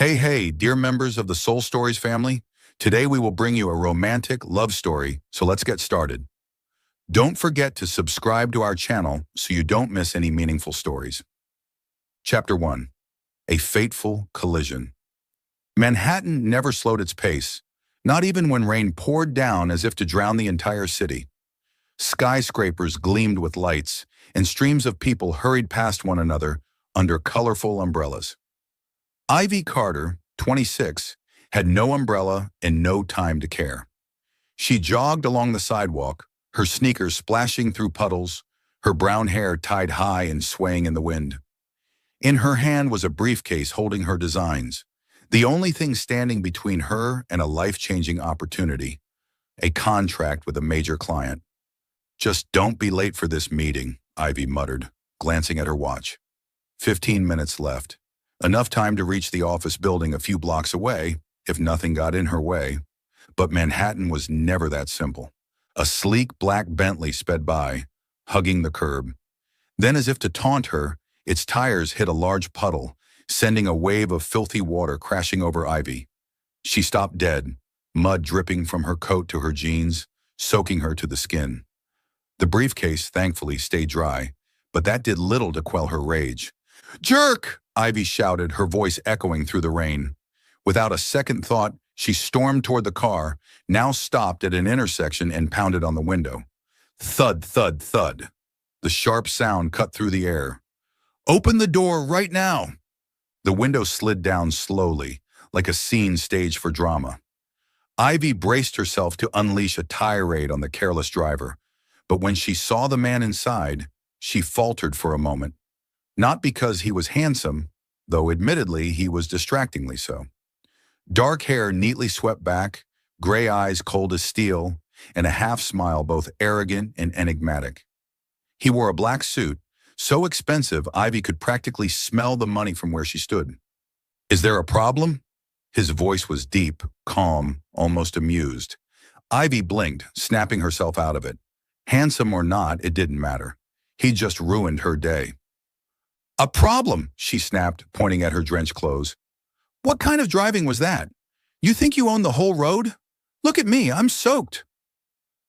Hey, dear members of the Soul Stories family. Today we will bring you a romantic love story, so let's get started. Don't forget to subscribe to our channel so you don't miss any meaningful stories. Chapter 1. A Fateful Collision. Manhattan never slowed its pace, not even when rain poured down as if to drown the entire city. Skyscrapers gleamed with lights, and streams of people hurried past one another under colorful umbrellas. Ivy Carter, 26, had no umbrella and no time to care. She jogged along the sidewalk, her sneakers splashing through puddles, her brown hair tied high and swaying in the wind. In her hand was a briefcase holding her designs, the only thing standing between her and a life-changing opportunity, a contract with a major client. "Just don't be late for this meeting," Ivy muttered, glancing at her watch. 15 minutes left. Enough time to reach the office building a few blocks away, if nothing got in her way. But Manhattan was never that simple. A sleek black Bentley sped by, hugging the curb. Then, as if to taunt her, its tires hit a large puddle, sending a wave of filthy water crashing over Ivy. She stopped dead, mud dripping from her coat to her jeans, soaking her to the skin. The briefcase, thankfully, stayed dry, but that did little to quell her rage. "Jerk!" Ivy shouted, her voice echoing through the rain. Without a second thought, she stormed toward the car, now stopped at an intersection and pounded on the window. Thud, thud, thud. The sharp sound cut through the air. "Open the door right now!" The window slid down slowly, like a scene staged for drama. Ivy braced herself to unleash a tirade on the careless driver, but when she saw the man inside, she faltered for a moment. Not because he was handsome, though admittedly he was distractingly so. Dark hair neatly swept back, gray eyes cold as steel, and a half-smile both arrogant and enigmatic. He wore a black suit, so expensive Ivy could practically smell the money from where she stood. "Is there a problem?" His voice was deep, calm, almost amused. Ivy blinked, snapping herself out of it. Handsome or not, it didn't matter. He'd just ruined her day. "A problem," she snapped, pointing at her drenched clothes. "What kind of driving was that? You think you own the whole road? Look at me, I'm soaked."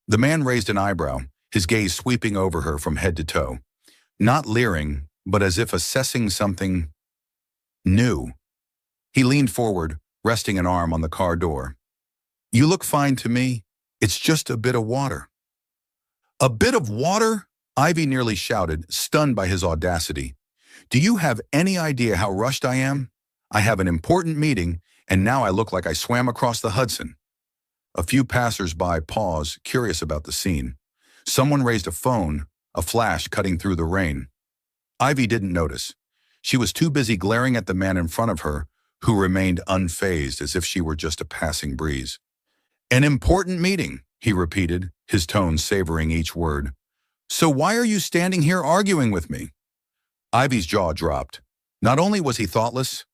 The man raised an eyebrow, his gaze sweeping over her from head to toe. Not leering, but as if assessing something new. He leaned forward, resting an arm on the car door. "You look fine to me. It's just a bit of water." "A bit of water?" Ivy nearly shouted, stunned by his audacity. "Do you have any idea how rushed I am? I have an important meeting, and now I look like I swam across the Hudson." A few passers-by paused, curious about the scene. Someone raised a phone, a flash cutting through the rain. Ivy didn't notice. She was too busy glaring at the man in front of her, who remained unfazed as if she were just a passing breeze. "An important meeting," he repeated, his tone savoring each word. "So why are you standing here arguing with me?" Ivy's jaw dropped. Not only was he thoughtless,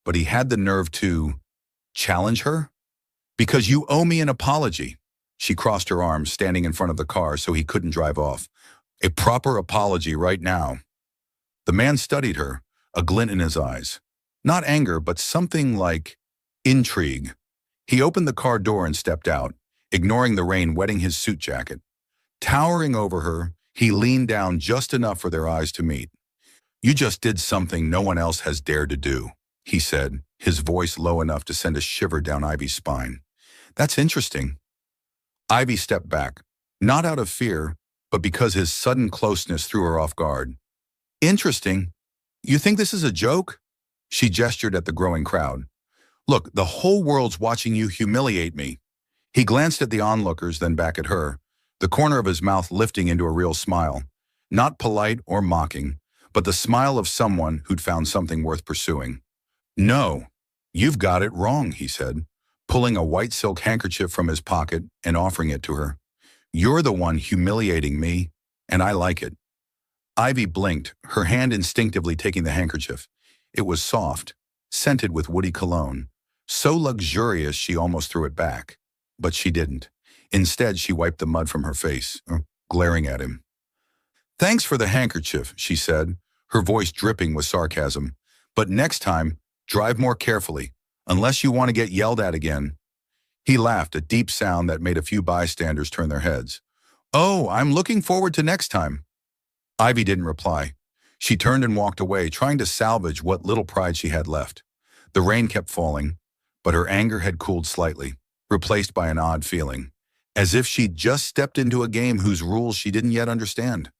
but he had the nerve to challenge her. "Because you owe me an apology." She crossed her arms, standing in front of the car so he couldn't drive off. "A proper apology right now." The man studied her, a glint in his eyes. Not anger, but something like intrigue. He opened the car door and stepped out, ignoring the rain wetting his suit jacket. Towering over her, he leaned down just enough for their eyes to meet. "You just did something no one else has dared to do," he said, his voice low enough to send a shiver down Ivy's spine. "That's interesting." Ivy stepped back, not out of fear, but because his sudden closeness threw her off guard. "Interesting? You think this is a joke?" She gestured at the growing crowd. "Look, the whole world's watching you humiliate me." He glanced at the onlookers, then back at her, the corner of his mouth lifting into a real smile. Not polite or mocking, but the smile of someone who'd found something worth pursuing. "No, you've got it wrong," he said, pulling a white silk handkerchief from his pocket and offering it to her. "You're the one humiliating me, and I like it." Ivy blinked, her hand instinctively taking the handkerchief. It was soft, scented with woody cologne, so luxurious she almost threw it back. But she didn't. Instead, she wiped the mud from her face, glaring at him. "Thanks for the handkerchief," she said, her voice dripping with sarcasm. "But next time, drive more carefully. unless you want to get yelled at again." He laughed, a deep sound that made a few bystanders turn their heads. "Oh, I'm looking forward to next time." Ivy didn't reply. She turned and walked away, trying to salvage what little pride she had left. The rain kept falling, but her anger had cooled slightly, replaced by an odd feeling, as if she'd just stepped into a game whose rules she didn't yet understand.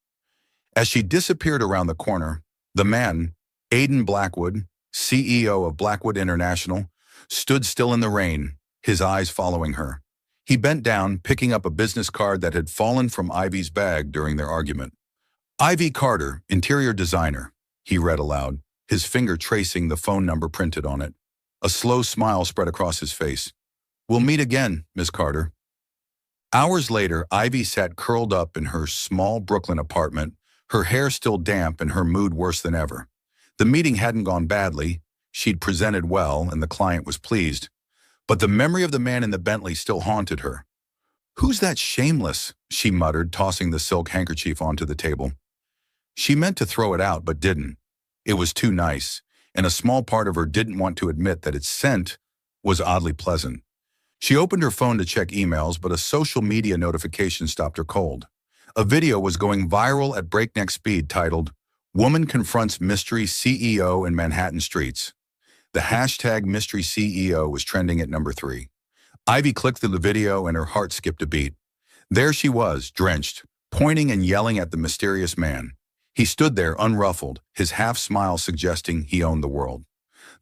As she disappeared around the corner, the man, Aidan Blackwood, CEO of Blackwood International, stood still in the rain, his eyes following her. He bent down, picking up a business card that had fallen from Ivy's bag during their argument. "Ivy Carter, interior designer," he read aloud, his finger tracing the phone number printed on it. A slow smile spread across his face. "We'll meet again, Miss Carter." Hours later, Ivy sat curled up in her small Brooklyn apartment, her hair still damp and her mood worse than ever. The meeting hadn't gone badly. She'd presented well, and the client was pleased. But the memory of the man in the Bentley still haunted her. "Who's that shameless?" she muttered, tossing the silk handkerchief onto the table. She meant to throw it out, but didn't. It was too nice, and a small part of her didn't want to admit that its scent was oddly pleasant. She opened her phone to check emails, but a social media notification stopped her cold. A video was going viral at breakneck speed titled, "Woman Confronts Mystery CEO in Manhattan Streets." The hashtag Mystery CEO was trending at number 3. Ivy clicked through the video and her heart skipped a beat. There she was, drenched, pointing and yelling at the mysterious man. He stood there unruffled, his half-smile suggesting he owned the world.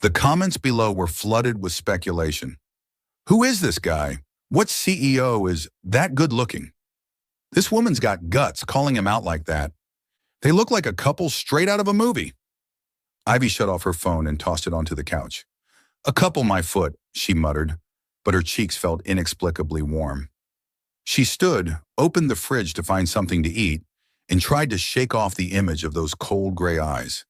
The comments below were flooded with speculation. Who is this guy? What CEO is that good-looking? This woman's got guts calling him out like that. They look like a couple straight out of a movie. Ivy shut off her phone and tossed it onto the couch. "A couple, my foot," she muttered, but her cheeks felt inexplicably warm. She stood, opened the fridge to find something to eat, and tried to shake off the image of those cold gray eyes.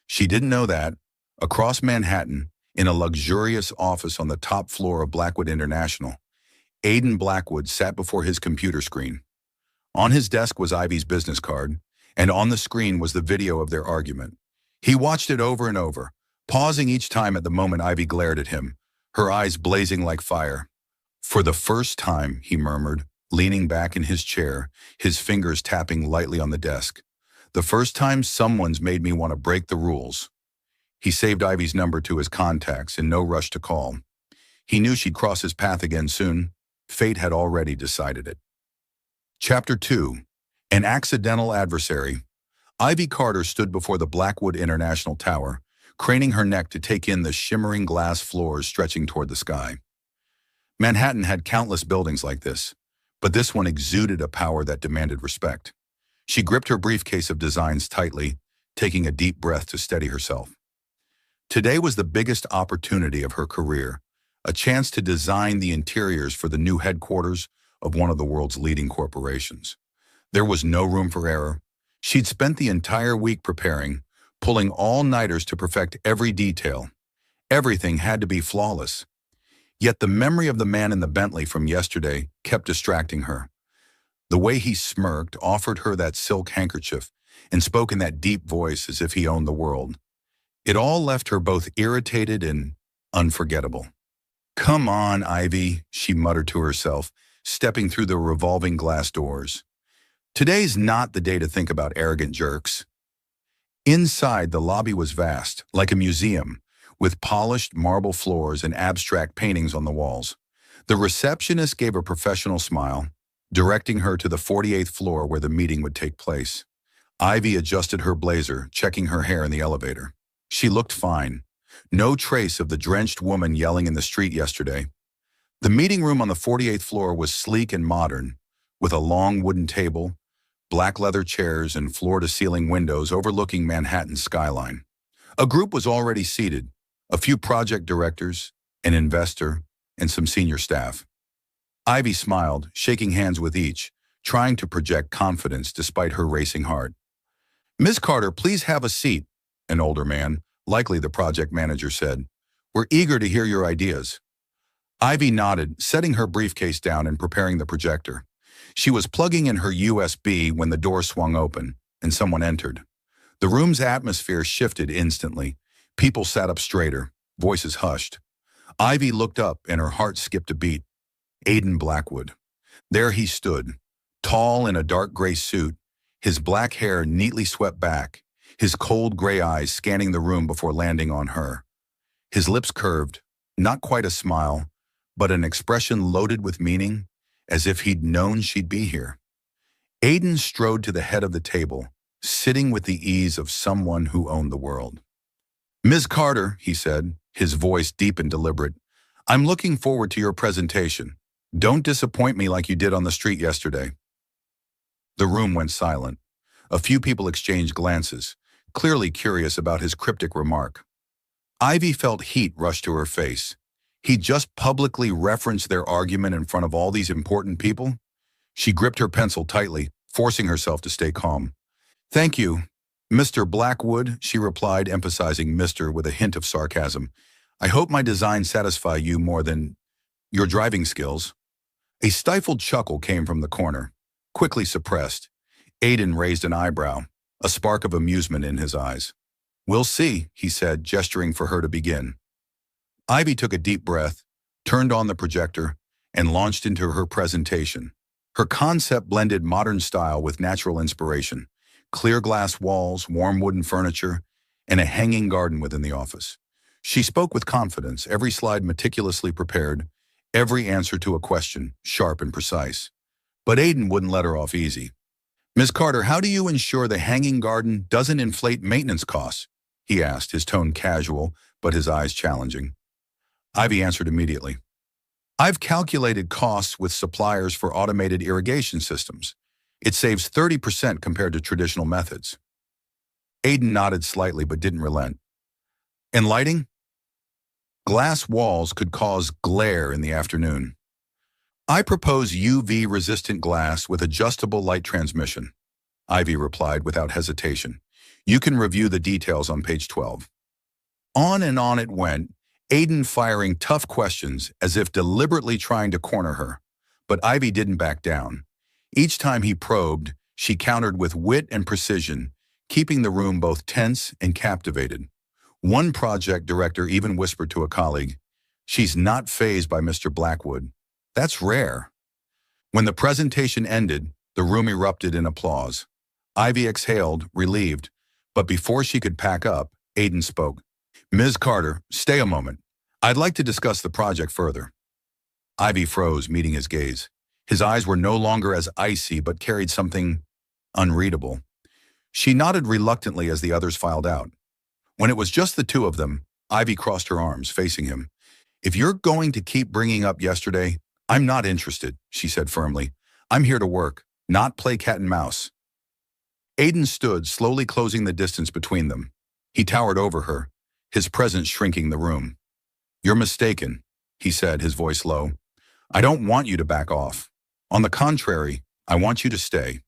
She didn't know that, across Manhattan, in a luxurious office on the top floor of Blackwood International, Aidan Blackwood sat before his computer screen. On his desk was Ivy's business card, and on the screen was the video of their argument. He watched it over and over, pausing each time at the moment Ivy glared at him, her eyes blazing like fire. "For the first time," he murmured, leaning back in his chair, his fingers tapping lightly on the desk. "The first time someone's made me want to break the rules." He saved Ivy's number to his contacts in no rush to call. He knew she'd cross his path again soon. Fate had already decided it. Chapter 2. An Accidental Adversary. Ivy Carter stood before the Blackwood International Tower, craning her neck to take in the shimmering glass floors stretching toward the sky. Manhattan had countless buildings like this, but this one exuded a power that demanded respect. She gripped her briefcase of designs tightly, taking a deep breath to steady herself. Today was the biggest opportunity of her career, a chance to design the interiors for the new headquarters of one of the world's leading corporations. There was no room for error. She'd spent the entire week preparing, pulling all-nighters to perfect every detail. Everything had to be flawless. Yet the memory of the man in the Bentley from yesterday kept distracting her. The way he smirked, offered her that silk handkerchief, and spoke in that deep voice as if he owned the world. It all left her both irritated and unforgettable. "Come on, Ivy," she muttered to herself, stepping through the revolving glass doors. "Today's not the day to think about arrogant jerks." Inside, the lobby was vast, like a museum, with polished marble floors and abstract paintings on the walls. The receptionist gave a professional smile, directing her to the 48th floor where the meeting would take place. Ivy adjusted her blazer, checking her hair in the elevator. She looked fine. No trace of the drenched woman yelling in the street yesterday. The meeting room on the 48th floor was sleek and modern, with a long wooden table, black leather chairs, and floor-to-ceiling windows overlooking Manhattan's skyline. A group was already seated, a few project directors, an investor, and some senior staff. Ivy smiled, shaking hands with each, trying to project confidence despite her racing heart. "Ms. Carter, please have a seat," an older man, likely the project manager, said. "We're eager to hear your ideas." Ivy nodded, setting her briefcase down and preparing the projector. She was plugging in her USB when the door swung open, and someone entered. The room's atmosphere shifted instantly. People sat up straighter, voices hushed. Ivy looked up and her heart skipped a beat. Aiden Blackwood. There he stood, tall in a dark gray suit, his black hair neatly swept back, his cold gray eyes scanning the room before landing on her. His lips curved, not quite a smile, but an expression loaded with meaning, as if he'd known she'd be here. Aiden strode to the head of the table, sitting with the ease of someone who owned the world. "Ms. Carter," he said, his voice deep and deliberate, "I'm looking forward to your presentation. Don't disappoint me like you did on the street yesterday." The room went silent. A few people exchanged glances, clearly curious about his cryptic remark. Ivy felt heat rush to her face. He just publicly referenced their argument in front of all these important people? She gripped her pencil tightly, forcing herself to stay calm. "Thank you, Mr. Blackwood," she replied, emphasizing Mr. with a hint of sarcasm. "I hope my designs satisfy you more than your driving skills." A stifled chuckle came from the corner, quickly suppressed. Aiden raised an eyebrow, a spark of amusement in his eyes. "We'll see," he said, gesturing for her to begin. Ivy took a deep breath, turned on the projector, and launched into her presentation. Her concept blended modern style with natural inspiration, clear glass walls, warm wooden furniture, and a hanging garden within the office. She spoke with confidence, every slide meticulously prepared, every answer to a question, sharp and precise. But Aiden wouldn't let her off easy. "Ms. Carter, how do you ensure the hanging garden doesn't inflate maintenance costs?" he asked, his tone casual, but his eyes challenging. Ivy answered immediately. "I've calculated costs with suppliers for automated irrigation systems. It saves 30% compared to traditional methods." Aiden nodded slightly but didn't relent. "And lighting? Glass walls could cause glare in the afternoon. I propose UV-resistant glass with adjustable light transmission," Ivy replied without hesitation. "You can review the details on page 12. On and on it went, Aiden firing tough questions as if deliberately trying to corner her. But Ivy didn't back down. Each time he probed, she countered with wit and precision, keeping the room both tense and captivated. One project director even whispered to a colleague, "She's not fazed by Mr. Blackwood. That's rare." When the presentation ended, the room erupted in applause. Ivy exhaled, relieved, but before she could pack up, Aiden spoke. "Ms. Carter, stay a moment. I'd like to discuss the project further." Ivy froze, meeting his gaze. His eyes were no longer as icy but carried something unreadable. She nodded reluctantly as the others filed out. When it was just the two of them, Ivy crossed her arms, facing him. "If you're going to keep bringing up yesterday, I'm not interested," she said firmly. "I'm here to work, not play cat and mouse." Aiden stood, slowly closing the distance between them. He towered over her, his presence shrinking the room. "You're mistaken," he said, his voice low. "I don't want you to back off. On the contrary, I want you to stay,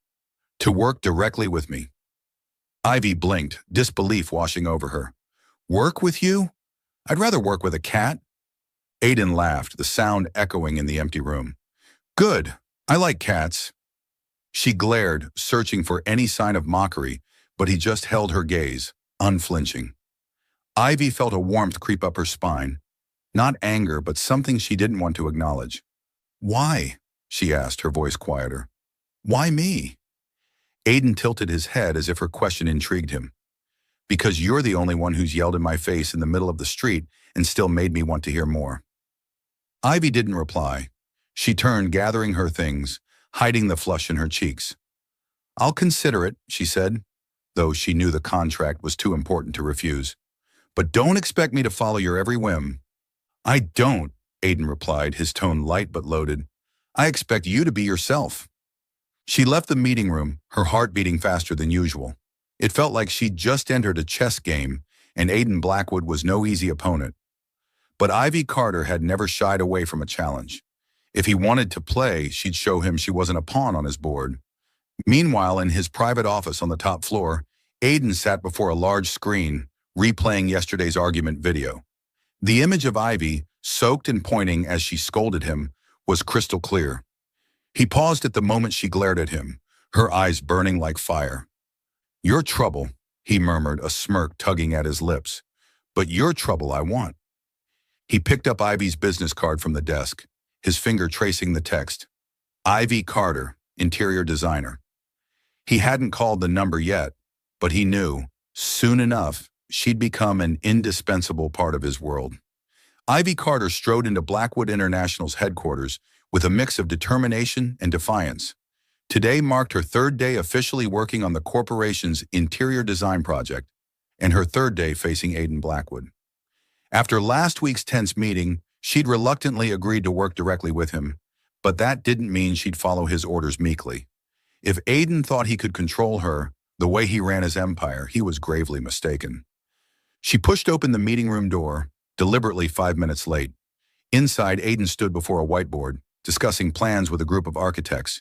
to work directly with me." Ivy blinked, disbelief washing over her. "Work with you? I'd rather work with a cat." Aiden laughed, the sound echoing in the empty room. "Good. I like cats." She glared, searching for any sign of mockery, but he just held her gaze, unflinching. Ivy felt a warmth creep up her spine. Not anger, but something she didn't want to acknowledge. "Why?" she asked, her voice quieter. "Why me?" Aiden tilted his head as if her question intrigued him. "Because you're the only one who's yelled in my face in the middle of the street and still made me want to hear more." Ivy didn't reply. She turned, gathering her things, hiding the flush in her cheeks. "I'll consider it," she said, though she knew the contract was too important to refuse. "But don't expect me to follow your every whim." "I don't," Aiden replied, his tone light but loaded. "I expect you to be yourself." She left the meeting room, her heart beating faster than usual. It felt like she'd just entered a chess game, and Aiden Blackwood was no easy opponent. But Ivy Carter had never shied away from a challenge. If he wanted to play, she'd show him she wasn't a pawn on his board. Meanwhile, in his private office on the top floor, Aiden sat before a large screen, replaying yesterday's argument video. The image of Ivy, soaked and pointing as she scolded him, was crystal clear. He paused at the moment she glared at him, her eyes burning like fire. "Your trouble," he murmured, a smirk tugging at his lips. "But your trouble I want." He picked up Ivy's business card from the desk, his finger tracing the text. Ivy Carter, interior designer. He hadn't called the number yet, but he knew, soon enough, she'd become an indispensable part of his world. Ivy Carter strode into Blackwood International's headquarters with a mix of determination and defiance. Today marked her third day officially working on the corporation's interior design project, and her third day facing Aidan Blackwood. After last week's tense meeting, she'd reluctantly agreed to work directly with him, but that didn't mean she'd follow his orders meekly. If Aidan thought he could control her the way he ran his empire, he was gravely mistaken. She pushed open the meeting room door, deliberately 5 minutes late. Inside, Aidan stood before a whiteboard, discussing plans with a group of architects.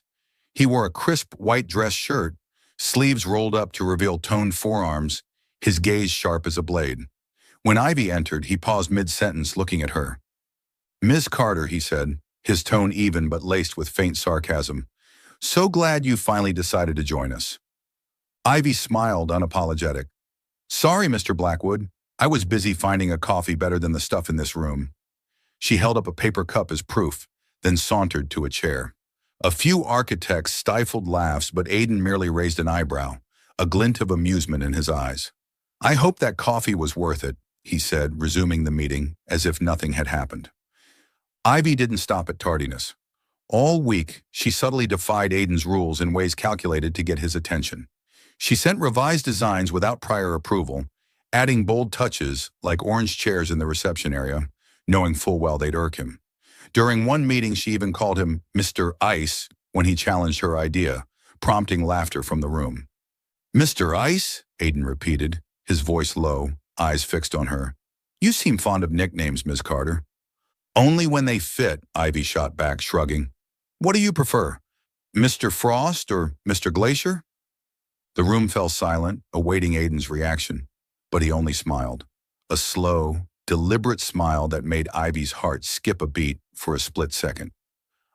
He wore a crisp white dress shirt, sleeves rolled up to reveal toned forearms, his gaze sharp as a blade. When Ivy entered, he paused mid-sentence looking at her. "Ms. Carter," he said, his tone even but laced with faint sarcasm. "So glad you finally decided to join us." Ivy smiled, unapologetic. "Sorry, Mr. Blackwood. I was busy finding a coffee better than the stuff in this room." She held up a paper cup as proof, then sauntered to a chair. A few architects stifled laughs, but Aidan merely raised an eyebrow, a glint of amusement in his eyes. "I hope that coffee was worth it," he said, resuming the meeting as if nothing had happened. Ivy didn't stop at tardiness. All week, she subtly defied Aidan's rules in ways calculated to get his attention. She sent revised designs without prior approval, adding bold touches like orange chairs in the reception area, knowing full well they'd irk him. During one meeting, she even called him Mr. Ice when he challenged her idea, prompting laughter from the room. "Mr. Ice?" Aidan repeated, his voice low, eyes fixed on her. "You seem fond of nicknames, Ms. Carter." "Only when they fit," Ivy shot back, shrugging. "What do you prefer, Mr. Frost or Mr. Glacier?" The room fell silent, awaiting Aidan's reaction, but he only smiled. A slow, deliberate smile that made Ivy's heart skip a beat for a split second.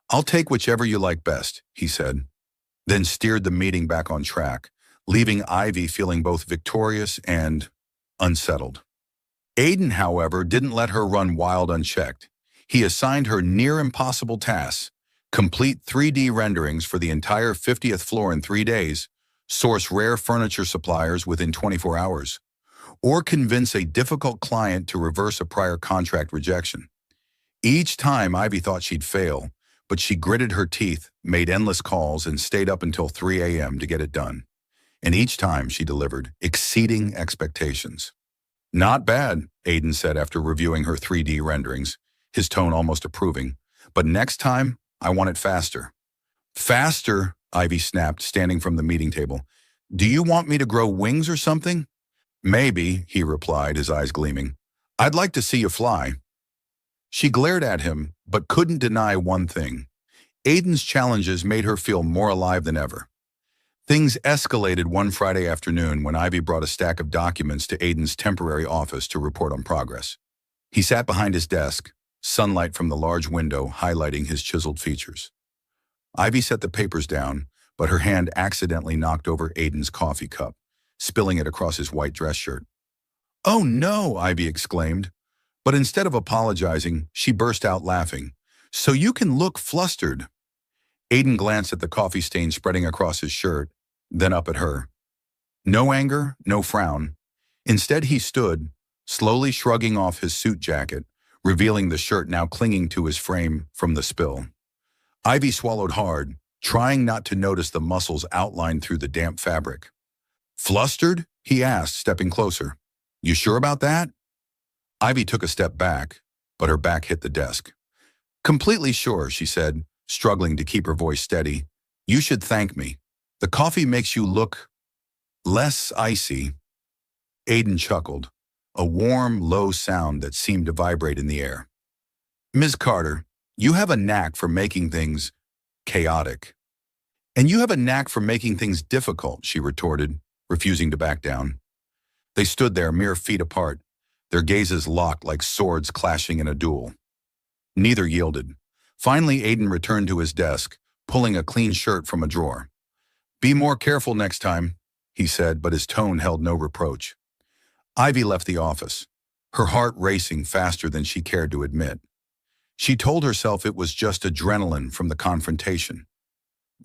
"I'll take whichever you like best," he said, then steered the meeting back on track, leaving Ivy feeling both victorious and unsettled. Aidan, however, didn't let her run wild unchecked. He assigned her near-impossible tasks: complete 3D renderings for the entire 50th floor in 3 days, source rare furniture suppliers within 24 hours, or convince a difficult client to reverse a prior contract rejection. Each time, Ivy thought she'd fail, but she gritted her teeth, made endless calls, and stayed up until 3 a.m. to get it done. And each time she delivered, exceeding expectations. "Not bad," Aidan said after reviewing her 3D renderings, his tone almost approving. "But next time, I want it faster." "Faster?" Ivy snapped, standing from the meeting table. "Do you want me to grow wings or something?" "Maybe," he replied, his eyes gleaming. "I'd like to see you fly." She glared at him, but couldn't deny one thing. Aidan's challenges made her feel more alive than ever. Things escalated one Friday afternoon when Ivy brought a stack of documents to Aidan's temporary office to report on progress. He sat behind his desk, sunlight from the large window highlighting his chiseled features. Ivy set the papers down, but her hand accidentally knocked over Aidan's coffee cup, spilling it across his white dress shirt. "Oh no!" Ivy exclaimed. But instead of apologizing, she burst out laughing. "So you can look flustered." Aidan glanced at the coffee stain spreading across his shirt, then up at her. No anger, no frown. Instead, he stood, slowly shrugging off his suit jacket, revealing the shirt now clinging to his frame from the spill. Ivy swallowed hard, trying not to notice the muscles outlined through the damp fabric. "Flustered?" he asked, stepping closer. "You sure about that?" Ivy took a step back, but her back hit the desk. "Completely sure," she said, struggling to keep her voice steady. "You should thank me. The coffee makes you look less icy." Aidan chuckled, a warm, low sound that seemed to vibrate in the air. "Ms. Carter, you have a knack for making things chaotic." "And you have a knack for making things difficult," she retorted, refusing to back down. They stood there mere feet apart, their gazes locked like swords clashing in a duel. Neither yielded. Finally, Aidan returned to his desk, pulling a clean shirt from a drawer. "Be more careful next time," he said, but his tone held no reproach. Ivy left the office, her heart racing faster than she cared to admit. She told herself it was just adrenaline from the confrontation,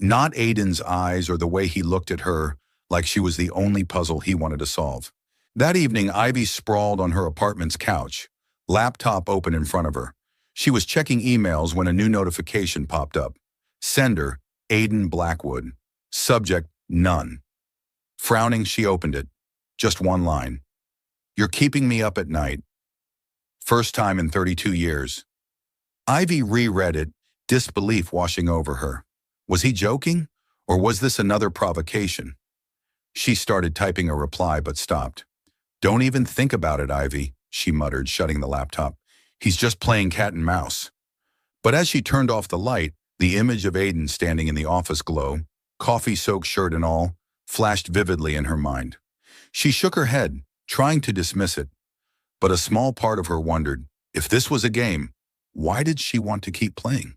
not Aiden's eyes or the way he looked at her like she was the only puzzle he wanted to solve. That evening, Ivy sprawled on her apartment's couch, laptop open in front of her. She was checking emails when a new notification popped up. Sender, Aiden Blackwood. Subject, none. Frowning, she opened it. Just one line. "You're keeping me up at night." First time in 32 years. Ivy reread it, disbelief washing over her. Was he joking? Or was this another provocation? She started typing a reply but stopped. "Don't even think about it, Ivy," she muttered, shutting the laptop. "He's just playing cat and mouse." But as she turned off the light, the image of Aiden standing in the office glow, coffee-soaked shirt and all, flashed vividly in her mind. She shook her head, trying to dismiss it. But a small part of her wondered, if this was a game, why did she want to keep playing?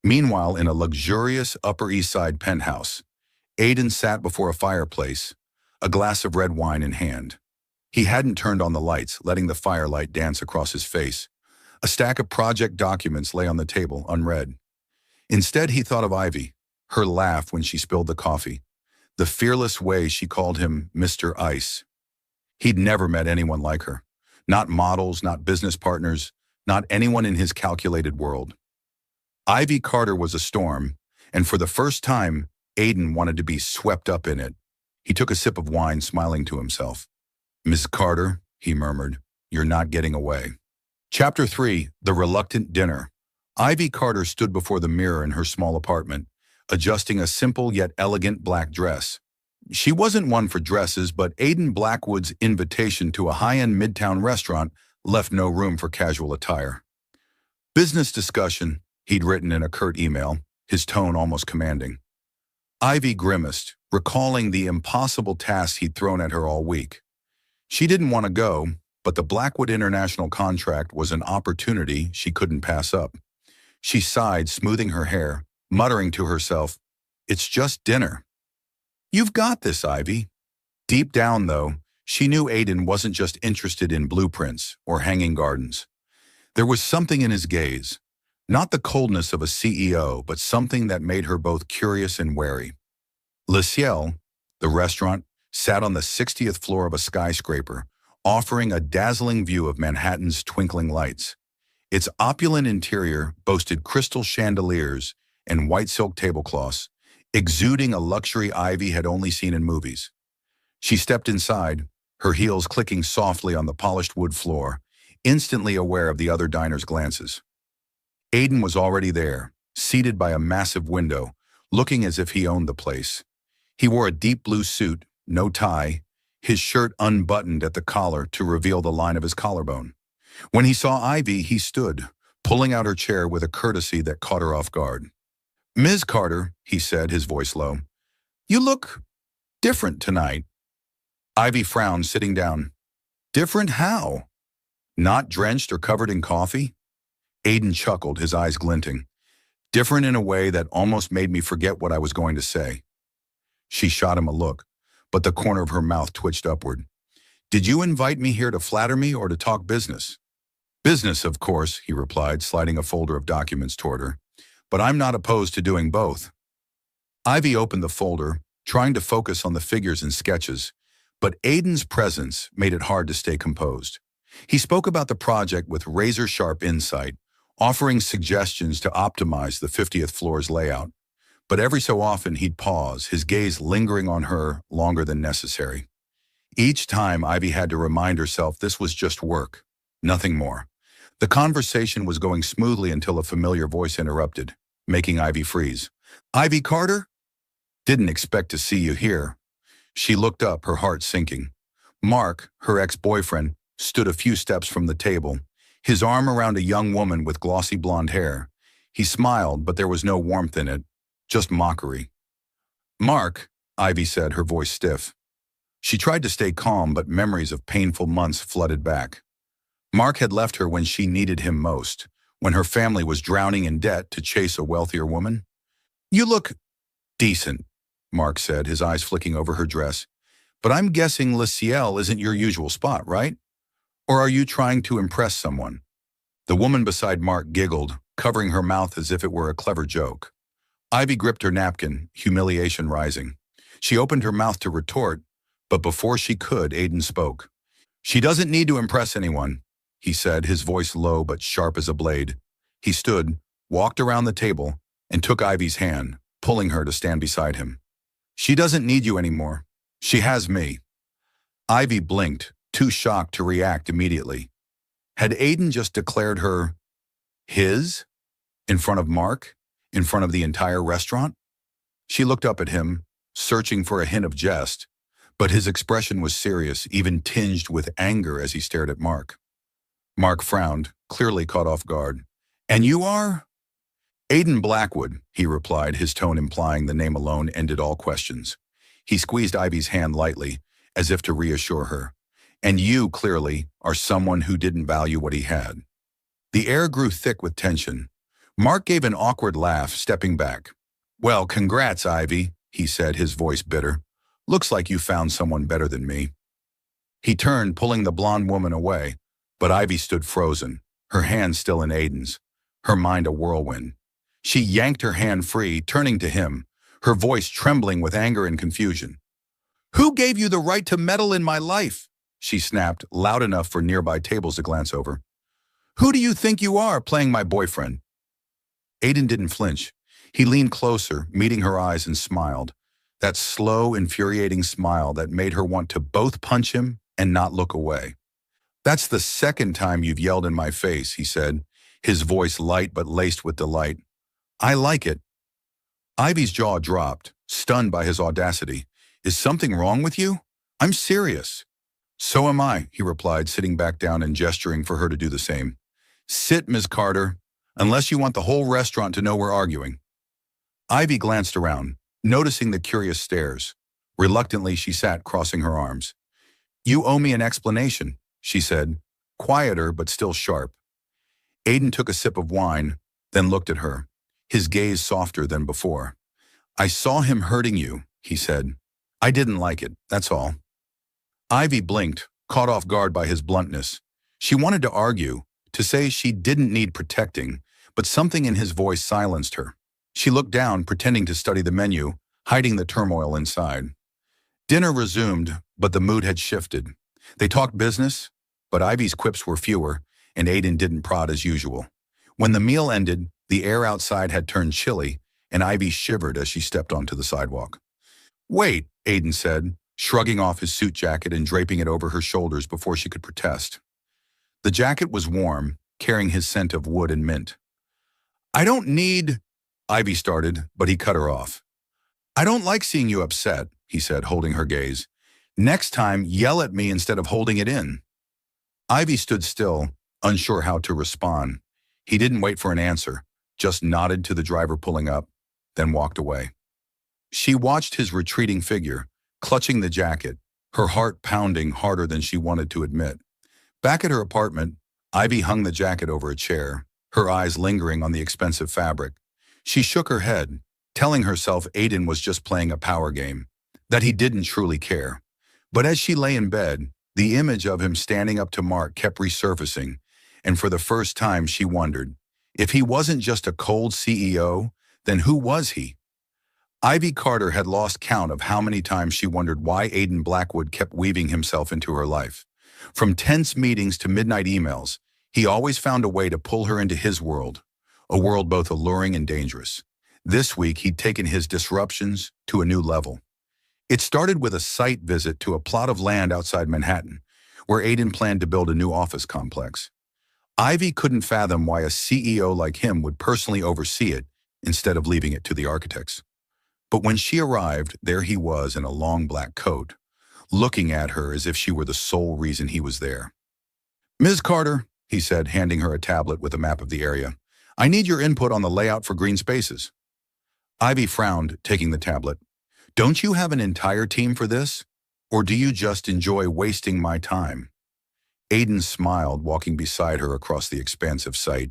Meanwhile, in a luxurious Upper East Side penthouse, Aiden sat before a fireplace, a glass of red wine in hand. He hadn't turned on the lights, letting the firelight dance across his face. A stack of project documents lay on the table, unread. Instead, he thought of Ivy, her laugh when she spilled the coffee, the fearless way she called him Mr. Ice. He'd never met anyone like her. Not models, not business partners, not anyone in his calculated world. Ivy Carter was a storm, and for the first time, Aiden wanted to be swept up in it. He took a sip of wine, smiling to himself. "Miss Carter," he murmured, "you're not getting away." Chapter 3, The Reluctant Dinner. Ivy Carter stood before the mirror in her small apartment, adjusting a simple yet elegant black dress. She wasn't one for dresses, but Aiden Blackwood's invitation to a high-end midtown restaurant left no room for casual attire. "Business discussion," he'd written in a curt email, his tone almost commanding. Ivy grimaced, recalling the impossible tasks he'd thrown at her all week. She didn't want to go, but the Blackwood International contract was an opportunity she couldn't pass up. She sighed, smoothing her hair, muttering to herself, "It's just dinner." "You've got this, Ivy." Deep down, though, she knew Aiden wasn't just interested in blueprints or hanging gardens. There was something in his gaze, not the coldness of a CEO, but something that made her both curious and wary. Le Ciel, the restaurant, sat on the 60th floor of a skyscraper, offering a dazzling view of Manhattan's twinkling lights. Its opulent interior boasted crystal chandeliers and white silk tablecloths, exuding a luxury Ivy had only seen in movies. She stepped inside, her heels clicking softly on the polished wood floor, instantly aware of the other diners' glances. Aiden was already there, seated by a massive window, looking as if he owned the place. He wore a deep blue suit, no tie, his shirt unbuttoned at the collar to reveal the line of his collarbone. When he saw Ivy, he stood, pulling out her chair with a courtesy that caught her off guard. "Ms. Carter," he said, his voice low, "you look different tonight." Ivy frowned, sitting down. "Different how? Not drenched or covered in coffee?" Aiden chuckled, his eyes glinting. "Different in a way that almost made me forget what I was going to say." She shot him a look, but the corner of her mouth twitched upward. "Did you invite me here to flatter me or to talk business?" "Business, of course," he replied, sliding a folder of documents toward her. "But I'm not opposed to doing both." Ivy opened the folder, trying to focus on the figures and sketches, but Aiden's presence made it hard to stay composed. He spoke about the project with razor-sharp insight, offering suggestions to optimize the 50th floor's layout. But every so often he'd pause, his gaze lingering on her longer than necessary. Each time Ivy had to remind herself this was just work, nothing more. The conversation was going smoothly until a familiar voice interrupted, making Ivy freeze. "Ivy Carter? Didn't expect to see you here." She looked up, her heart sinking. Mark, her ex-boyfriend, stood a few steps from the table, his arm around a young woman with glossy blonde hair. He smiled, but there was no warmth in it, just mockery. "Mark," Ivy said, her voice stiff. She tried to stay calm, but memories of painful months flooded back. Mark had left her when she needed him most, when her family was drowning in debt to chase a wealthier woman. "You look decent," Mark said, his eyes flicking over her dress. "But I'm guessing Le Ciel isn't your usual spot, right? Or are you trying to impress someone? The woman beside Mark giggled, covering her mouth as if it were a clever joke. Ivy gripped her napkin, humiliation rising. She opened her mouth to retort, but before she could, Aiden spoke. She doesn't need to impress anyone, he said, his voice low but sharp as a blade. He stood, walked around the table, and took Ivy's hand, pulling her to stand beside him. She doesn't need you anymore. She has me. Ivy blinked, too shocked to react immediately. Had Aiden just declared her his? In front of Mark? In front of the entire restaurant? She looked up at him, searching for a hint of jest, but his expression was serious, even tinged with anger as he stared at Mark. Mark frowned, clearly caught off guard. And you are? Aiden Blackwood, he replied, his tone implying the name alone ended all questions. He squeezed Ivy's hand lightly, as if to reassure her. And you, clearly, are someone who didn't value what he had. The air grew thick with tension. Mark gave an awkward laugh, stepping back. Well, congrats, Ivy, he said, his voice bitter. Looks like you found someone better than me. He turned, pulling the blonde woman away, but Ivy stood frozen, her hand still in Aiden's, her mind a whirlwind. She yanked her hand free, turning to him, her voice trembling with anger and confusion. Who gave you the right to meddle in my life? She snapped, loud enough for nearby tables to glance over. Who do you think you are, playing my boyfriend? Aiden didn't flinch. He leaned closer, meeting her eyes, and smiled. That slow, infuriating smile that made her want to both punch him and not look away. That's the second time you've yelled in my face, he said, his voice light but laced with delight. I like it. Ivy's jaw dropped, stunned by his audacity. Is something wrong with you? I'm serious. So am I, he replied, sitting back down and gesturing for her to do the same. Sit, Ms. Carter, unless you want the whole restaurant to know we're arguing. Ivy glanced around, noticing the curious stares. Reluctantly, she sat, crossing her arms. You owe me an explanation, she said, quieter but still sharp. Aiden took a sip of wine, then looked at her, his gaze softer than before. I saw him hurting you, he said. I didn't like it, that's all. Ivy blinked, caught off guard by his bluntness. She wanted to argue, to say she didn't need protecting, but something in his voice silenced her. She looked down, pretending to study the menu, hiding the turmoil inside. Dinner resumed, but the mood had shifted. They talked business, but Ivy's quips were fewer, and Aiden didn't prod as usual. When the meal ended, the air outside had turned chilly, and Ivy shivered as she stepped onto the sidewalk. Wait, Aiden said, shrugging off his suit jacket and draping it over her shoulders before she could protest. The jacket was warm, carrying his scent of wood and mint. I don't need... Ivy started, but he cut her off. I don't like seeing you upset, he said, holding her gaze. Next time, yell at me instead of holding it in. Ivy stood still, unsure how to respond. He didn't wait for an answer, just nodded to the driver pulling up, then walked away. She watched his retreating figure, clutching the jacket, her heart pounding harder than she wanted to admit. Back at her apartment, Ivy hung the jacket over a chair, her eyes lingering on the expensive fabric. She shook her head, telling herself Aiden was just playing a power game, that he didn't truly care. But as she lay in bed, the image of him standing up to Mark kept resurfacing, and for the first time she wondered, if he wasn't just a cold CEO, then who was he? Ivy Carter had lost count of how many times she wondered why Aiden Blackwood kept weaving himself into her life. From tense meetings to midnight emails, he always found a way to pull her into his world, a world both alluring and dangerous. This week, he'd taken his disruptions to a new level. It started with a site visit to a plot of land outside Manhattan, where Aiden planned to build a new office complex. Ivy couldn't fathom why a CEO like him would personally oversee it instead of leaving it to the architects. But when she arrived, there he was in a long black coat, looking at her as if she were the sole reason he was there. Ms. Carter, he said, handing her a tablet with a map of the area. I need your input on the layout for green spaces. Ivy frowned, taking the tablet. Don't you have an entire team for this? Or do you just enjoy wasting my time? Aiden smiled, walking beside her across the expansive site.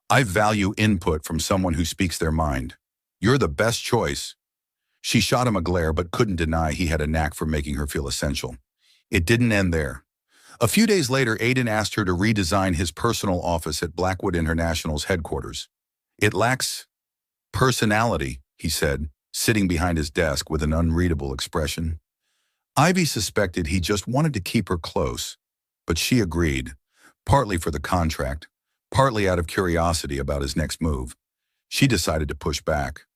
I value input from someone who speaks their mind. You're the best choice. She shot him a glare but couldn't deny he had a knack for making her feel essential. It didn't end there. A few days later, Aiden asked her to redesign his personal office at Blackwood International's headquarters. "It lacks personality," he said, sitting behind his desk with an unreadable expression. Ivy suspected he just wanted to keep her close, but she agreed, partly for the contract, partly out of curiosity about his next move. She decided to push back.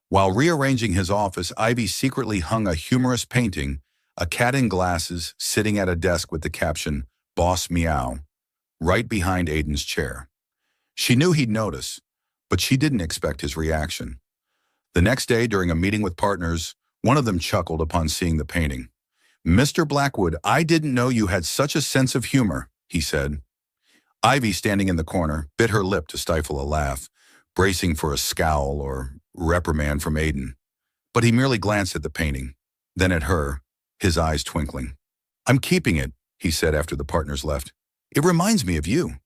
While rearranging his office, Ivy secretly hung a humorous painting, a cat in glasses sitting at a desk with the caption, "Boss Meow," right behind Aiden's chair. She knew he'd notice, but she didn't expect his reaction. The next day, during a meeting with partners, one of them chuckled upon seeing the painting. "Mr. Blackwood, I didn't know you had such a sense of humor," he said. Ivy, standing in the corner, bit her lip to stifle a laugh, bracing for a scowl or reprimand from Aiden. But he merely glanced at the painting, then at her, his eyes twinkling. "I'm keeping it," he said after the partners left. "It reminds me of you."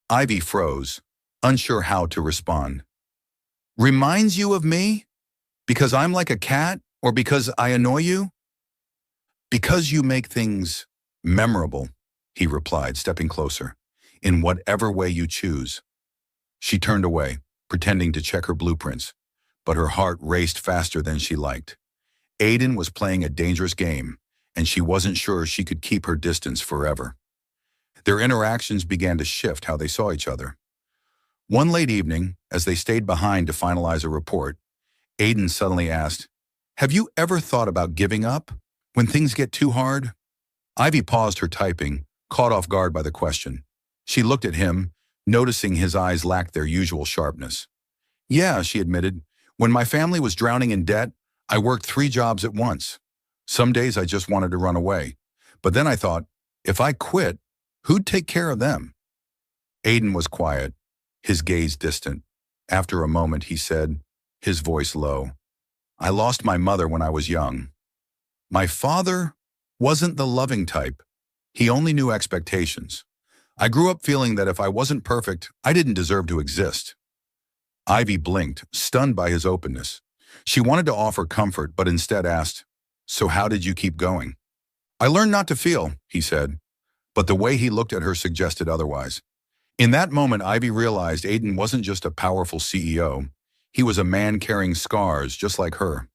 Ivy froze, unsure how to respond. "Reminds you of me? Because I'm like a cat, or because I annoy you?" "Because you make things memorable," he replied, stepping closer, "in whatever way you choose." She turned away, pretending to check her blueprints, but her heart raced faster than she liked. Aiden was playing a dangerous game, and she wasn't sure she could keep her distance forever. Their interactions began to shift how they saw each other. One late evening, as they stayed behind to finalize a report, Aiden suddenly asked, "Have you ever thought about giving up when things get too hard?" Ivy paused her typing, caught off guard by the question. She looked at him, noticing his eyes lacked their usual sharpness. "Yeah," she admitted. "When my family was drowning in debt, I worked 3 jobs at once. Some days I just wanted to run away. But then I thought, if I quit, who'd take care of them?" Aiden was quiet, his gaze distant. After a moment, he said, his voice low, "I lost my mother when I was young. My father wasn't the loving type. He only knew expectations. I grew up feeling that if I wasn't perfect, I didn't deserve to exist." Ivy blinked, stunned by his openness. She wanted to offer comfort, but instead asked, "So how did you keep going?" "I learned not to feel," he said, but the way he looked at her suggested otherwise. In that moment, Ivy realized Aiden wasn't just a powerful CEO. He was a man carrying scars just like her.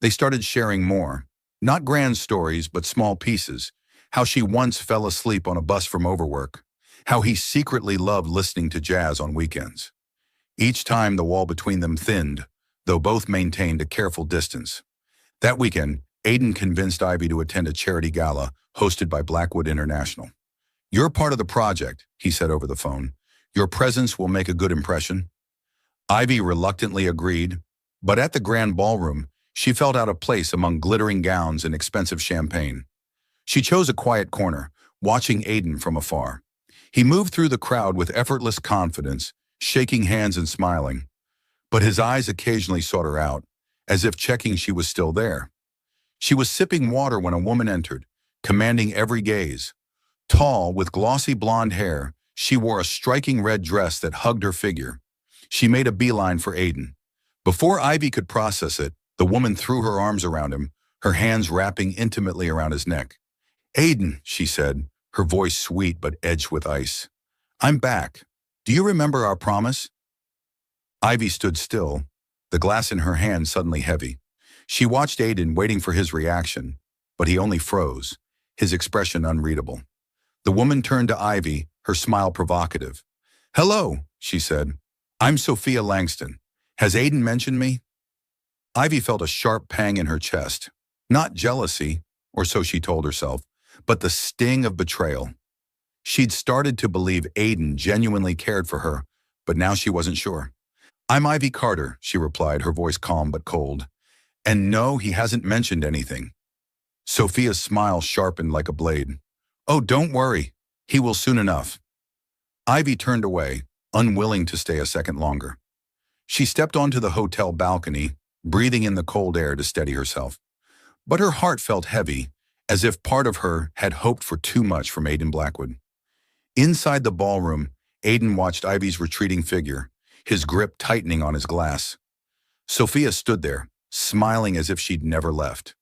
They started sharing more, not grand stories, but small pieces. How she once fell asleep on a bus from overwork. How he secretly loved listening to jazz on weekends. Each time the wall between them thinned, though both maintained a careful distance. That weekend, Aiden convinced Ivy to attend a charity gala hosted by Blackwood International. "You're part of the project," he said over the phone. "Your presence will make a good impression." Ivy reluctantly agreed, but at the grand ballroom, she felt out of place among glittering gowns and expensive champagne. She chose a quiet corner, watching Aiden from afar. He moved through the crowd with effortless confidence, shaking hands and smiling. But his eyes occasionally sought her out, as if checking she was still there. She was sipping water when a woman entered, commanding every gaze. Tall, with glossy blonde hair, she wore a striking red dress that hugged her figure. She made a beeline for Aiden. Before Ivy could process it, the woman threw her arms around him, her hands wrapping intimately around his neck. "Aiden," she said, her voice sweet but edged with ice. "I'm back. Do you remember our promise?" Ivy stood still, the glass in her hand suddenly heavy. She watched Aiden, waiting for his reaction, but he only froze, his expression unreadable. The woman turned to Ivy, her smile provocative. "Hello," she said. "I'm Sophia Langston. Has Aiden mentioned me?" Ivy felt a sharp pang in her chest. Not jealousy, or so she told herself, but the sting of betrayal. She'd started to believe Aiden genuinely cared for her, but now she wasn't sure. "I'm Ivy Carter," she replied, her voice calm but cold. "And no, he hasn't mentioned anything." Sophia's smile sharpened like a blade. "Oh, don't worry. He will soon enough." Ivy turned away, unwilling to stay a second longer. She stepped onto the hotel balcony, breathing in the cold air to steady herself. But her heart felt heavy, as if part of her had hoped for too much from Aiden Blackwood. Inside the ballroom, Aiden watched Ivy's retreating figure, his grip tightening on his glass. Sophia stood there, smiling as if she'd never left.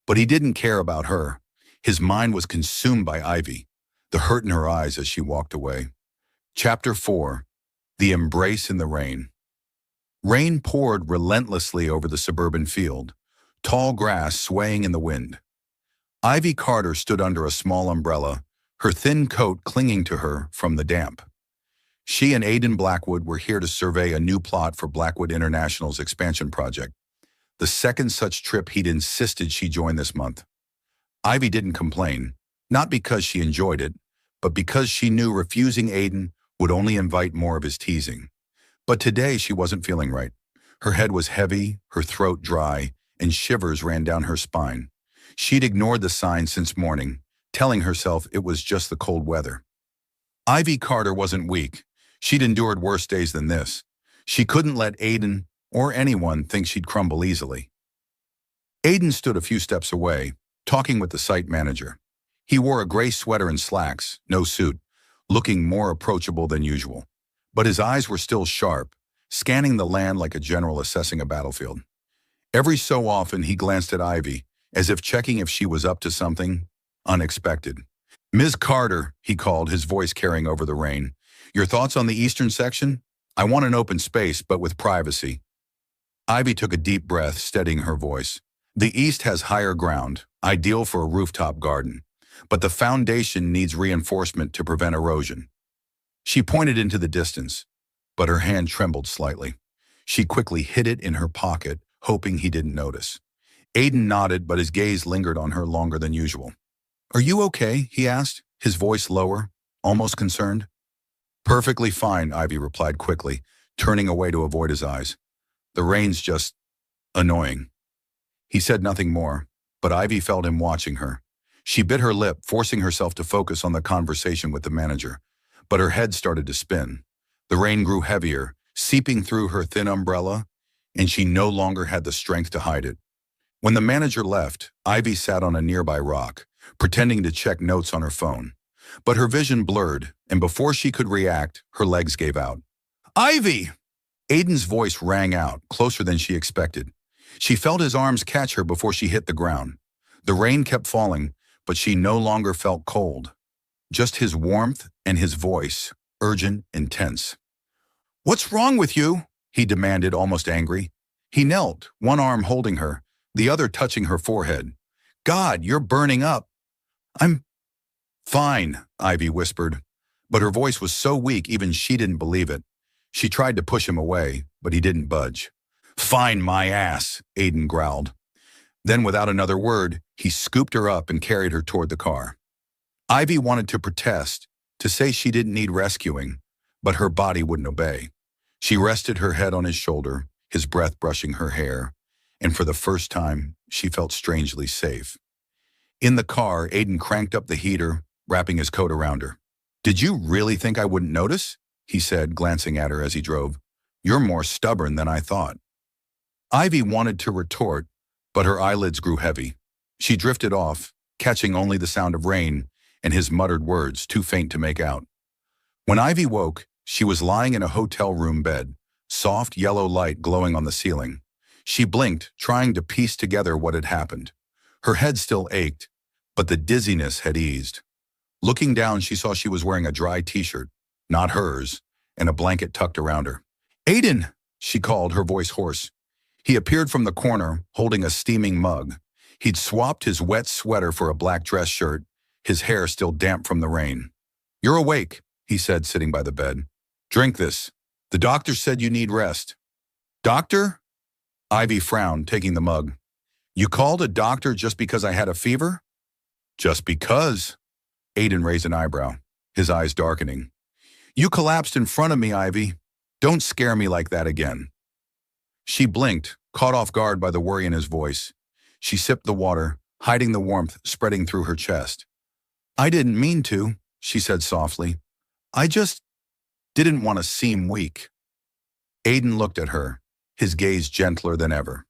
But he didn't care about her. His mind was consumed by Ivy. the hurt in her eyes as she walked away. Chapter 4. The Embrace in the Rain. Rain poured relentlessly over the suburban field, tall grass swaying in the wind. Ivy Carter stood under a small umbrella, her thin coat clinging to her from the damp. She and Aidan Blackwood were here to survey a new plot for Blackwood International's expansion project, the second such trip he'd insisted she join this month. Ivy didn't complain, not because she enjoyed it, but because she knew refusing Aidan would only invite more of his teasing. But today she wasn't feeling right. Her head was heavy, her throat dry, and shivers ran down her spine. She'd ignored the signs since morning, telling herself it was just the cold weather. Ivy Carter wasn't weak. She'd endured worse days than this. She couldn't let Aidan or anyone think she'd crumble easily. Aidan stood a few steps away, talking with the site manager. He wore a gray sweater and slacks, no suit, looking more approachable than usual. But his eyes were still sharp, scanning the land like a general assessing a battlefield. Every so often he glanced at Ivy, as if checking if she was up to something unexpected. "Ms. Carter," he called, his voice carrying over the rain. "Your thoughts on the eastern section? I want an open space, but with privacy." Ivy took a deep breath, steadying her voice. "The east has higher ground, ideal for a rooftop garden, but the foundation needs reinforcement to prevent erosion." She pointed into the distance, but her hand trembled slightly. She quickly hid it in her pocket, hoping he didn't notice. Aidan nodded, but his gaze lingered on her longer than usual. "Are you okay?" he asked, his voice lower, almost concerned. "Perfectly fine," Ivy replied quickly, turning away to avoid his eyes. "The rain's just annoying." He said nothing more, but Ivy felt him watching her. She bit her lip, forcing herself to focus on the conversation with the manager, but her head started to spin. The rain grew heavier, seeping through her thin umbrella, and she no longer had the strength to hide it. When the manager left, Ivy sat on a nearby rock, pretending to check notes on her phone. But her vision blurred, and before she could react, her legs gave out. "Ivy!" Aidan's voice rang out, closer than she expected. She felt his arms catch her before she hit the ground. The rain kept falling, but she no longer felt cold. Just his warmth and his voice, urgent and tense. "What's wrong with you?" he demanded, almost angry. He knelt, one arm holding her, the other touching her forehead. "God, you're burning up." "I'm fine," Ivy whispered, but her voice was so weak even she didn't believe it. She tried to push him away, but he didn't budge. "Fine my ass," Aidan growled. Then without another word, he scooped her up and carried her toward the car. Ivy wanted to protest, to say she didn't need rescuing, but her body wouldn't obey. She rested her head on his shoulder, his breath brushing her hair, and for the first time, she felt strangely safe. In the car, Aidan cranked up the heater, wrapping his coat around her. "Did you really think I wouldn't notice?" he said, glancing at her as he drove. "You're more stubborn than I thought." Ivy wanted to retort, but her eyelids grew heavy. She drifted off, catching only the sound of rain and his muttered words, too faint to make out. When Ivy woke, she was lying in a hotel room bed, soft yellow light glowing on the ceiling. She blinked, trying to piece together what had happened. Her head still ached, but the dizziness had eased. Looking down, she saw she was wearing a dry t-shirt, not hers, and a blanket tucked around her. "Aidan!" she called, her voice hoarse. He appeared from the corner, holding a steaming mug. He'd swapped his wet sweater for a black dress shirt, his hair still damp from the rain. "You're awake," he said, sitting by the bed. "Drink this. The doctor said you need rest." "Doctor?" Ivy frowned, taking the mug. "You called a doctor just because I had a fever?" "Just because?" Aidan raised an eyebrow, his eyes darkening. "You collapsed in front of me, Ivy. Don't scare me like that again." She blinked, caught off guard by the worry in his voice. She sipped the water, hiding the warmth spreading through her chest. "I didn't mean to," she said softly. "I just didn't want to seem weak." Aidan looked at her, his gaze gentler than ever.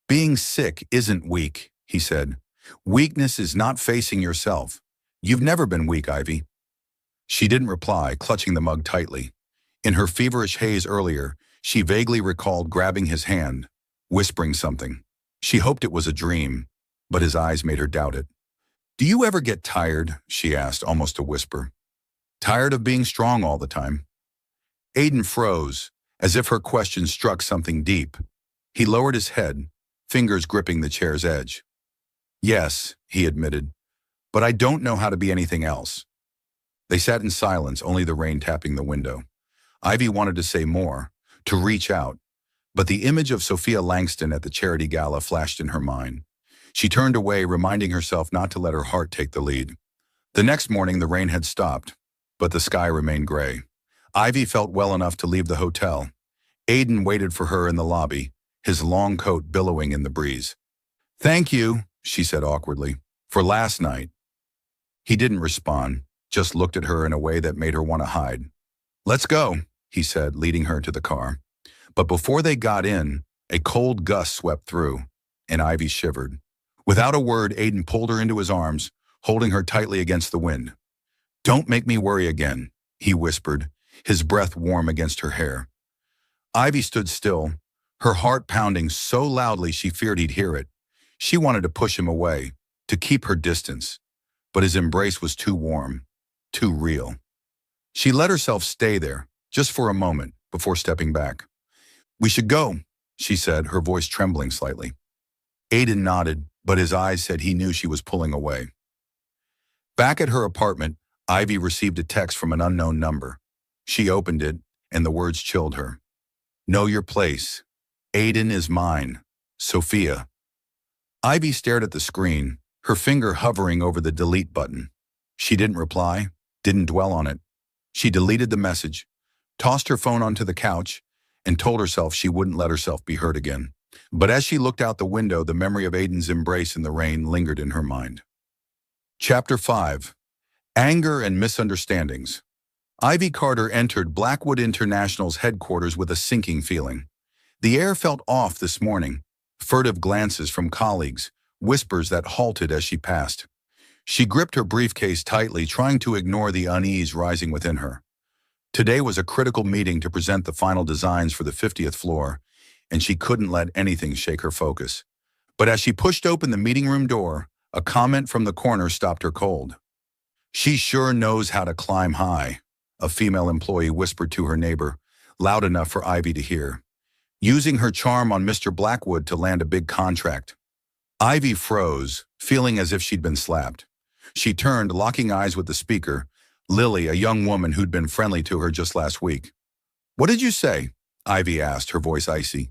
"Being sick isn't weak," he said. "Weakness is not facing yourself. You've never been weak, Ivy." She didn't reply, clutching the mug tightly. In her feverish haze earlier, she vaguely recalled grabbing his hand, whispering something. She hoped it was a dream, but his eyes made her doubt it. "Do you ever get tired?" she asked, almost a whisper. "Tired of being strong all the time?" Aiden froze, as if her question struck something deep. He lowered his head, fingers gripping the chair's edge. "Yes," he admitted, "but I don't know how to be anything else." They sat in silence, only the rain tapping the window. Ivy wanted to say more, to reach out, but the image of Sophia Langston at the charity gala flashed in her mind. She turned away, reminding herself not to let her heart take the lead. The next morning, the rain had stopped, but the sky remained gray. Ivy felt well enough to leave the hotel. Aiden waited for her in the lobby, his long coat billowing in the breeze. "Thank you," she said awkwardly, "for last night." He didn't respond, just looked at her in a way that made her want to hide. "Let's go," he said, leading her to the car. But before they got in, a cold gust swept through, and Ivy shivered. Without a word, Aiden pulled her into his arms, holding her tightly against the wind. "Don't make me worry again," he whispered, his breath warm against her hair. Ivy stood still, her heart pounding so loudly she feared he'd hear it. She wanted to push him away, to keep her distance, but his embrace was too warm, too real. She let herself stay there, just for a moment, before stepping back. "We should go," she said, her voice trembling slightly. Aiden nodded, but his eyes said he knew she was pulling away. Back at her apartment, Ivy received a text from an unknown number. She opened it, and the words chilled her. "Know your place. Aiden is mine. Sophia." Ivy stared at the screen, her finger hovering over the delete button. She didn't reply, didn't dwell on it. She deleted the message, tossed her phone onto the couch, and told herself she wouldn't let herself be hurt again. But as she looked out the window, the memory of Aiden's embrace in the rain lingered in her mind. Chapter 5. Anger and Misunderstandings. Ivy Carter entered Blackwood International's headquarters with a sinking feeling. The air felt off this morning, furtive glances from colleagues, whispers that halted as she passed. She gripped her briefcase tightly, trying to ignore the unease rising within her. Today was a critical meeting to present the final designs for the 50th floor, and she couldn't let anything shake her focus. But as she pushed open the meeting room door, a comment from the corner stopped her cold. "She sure knows how to climb high," a female employee whispered to her neighbor, loud enough for Ivy to hear. "Using her charm on Mr. Blackwood to land a big contract." Ivy froze, feeling as if she'd been slapped. She turned, locking eyes with the speaker, Lily, a young woman who'd been friendly to her just last week. "What did you say?" Ivy asked, her voice icy.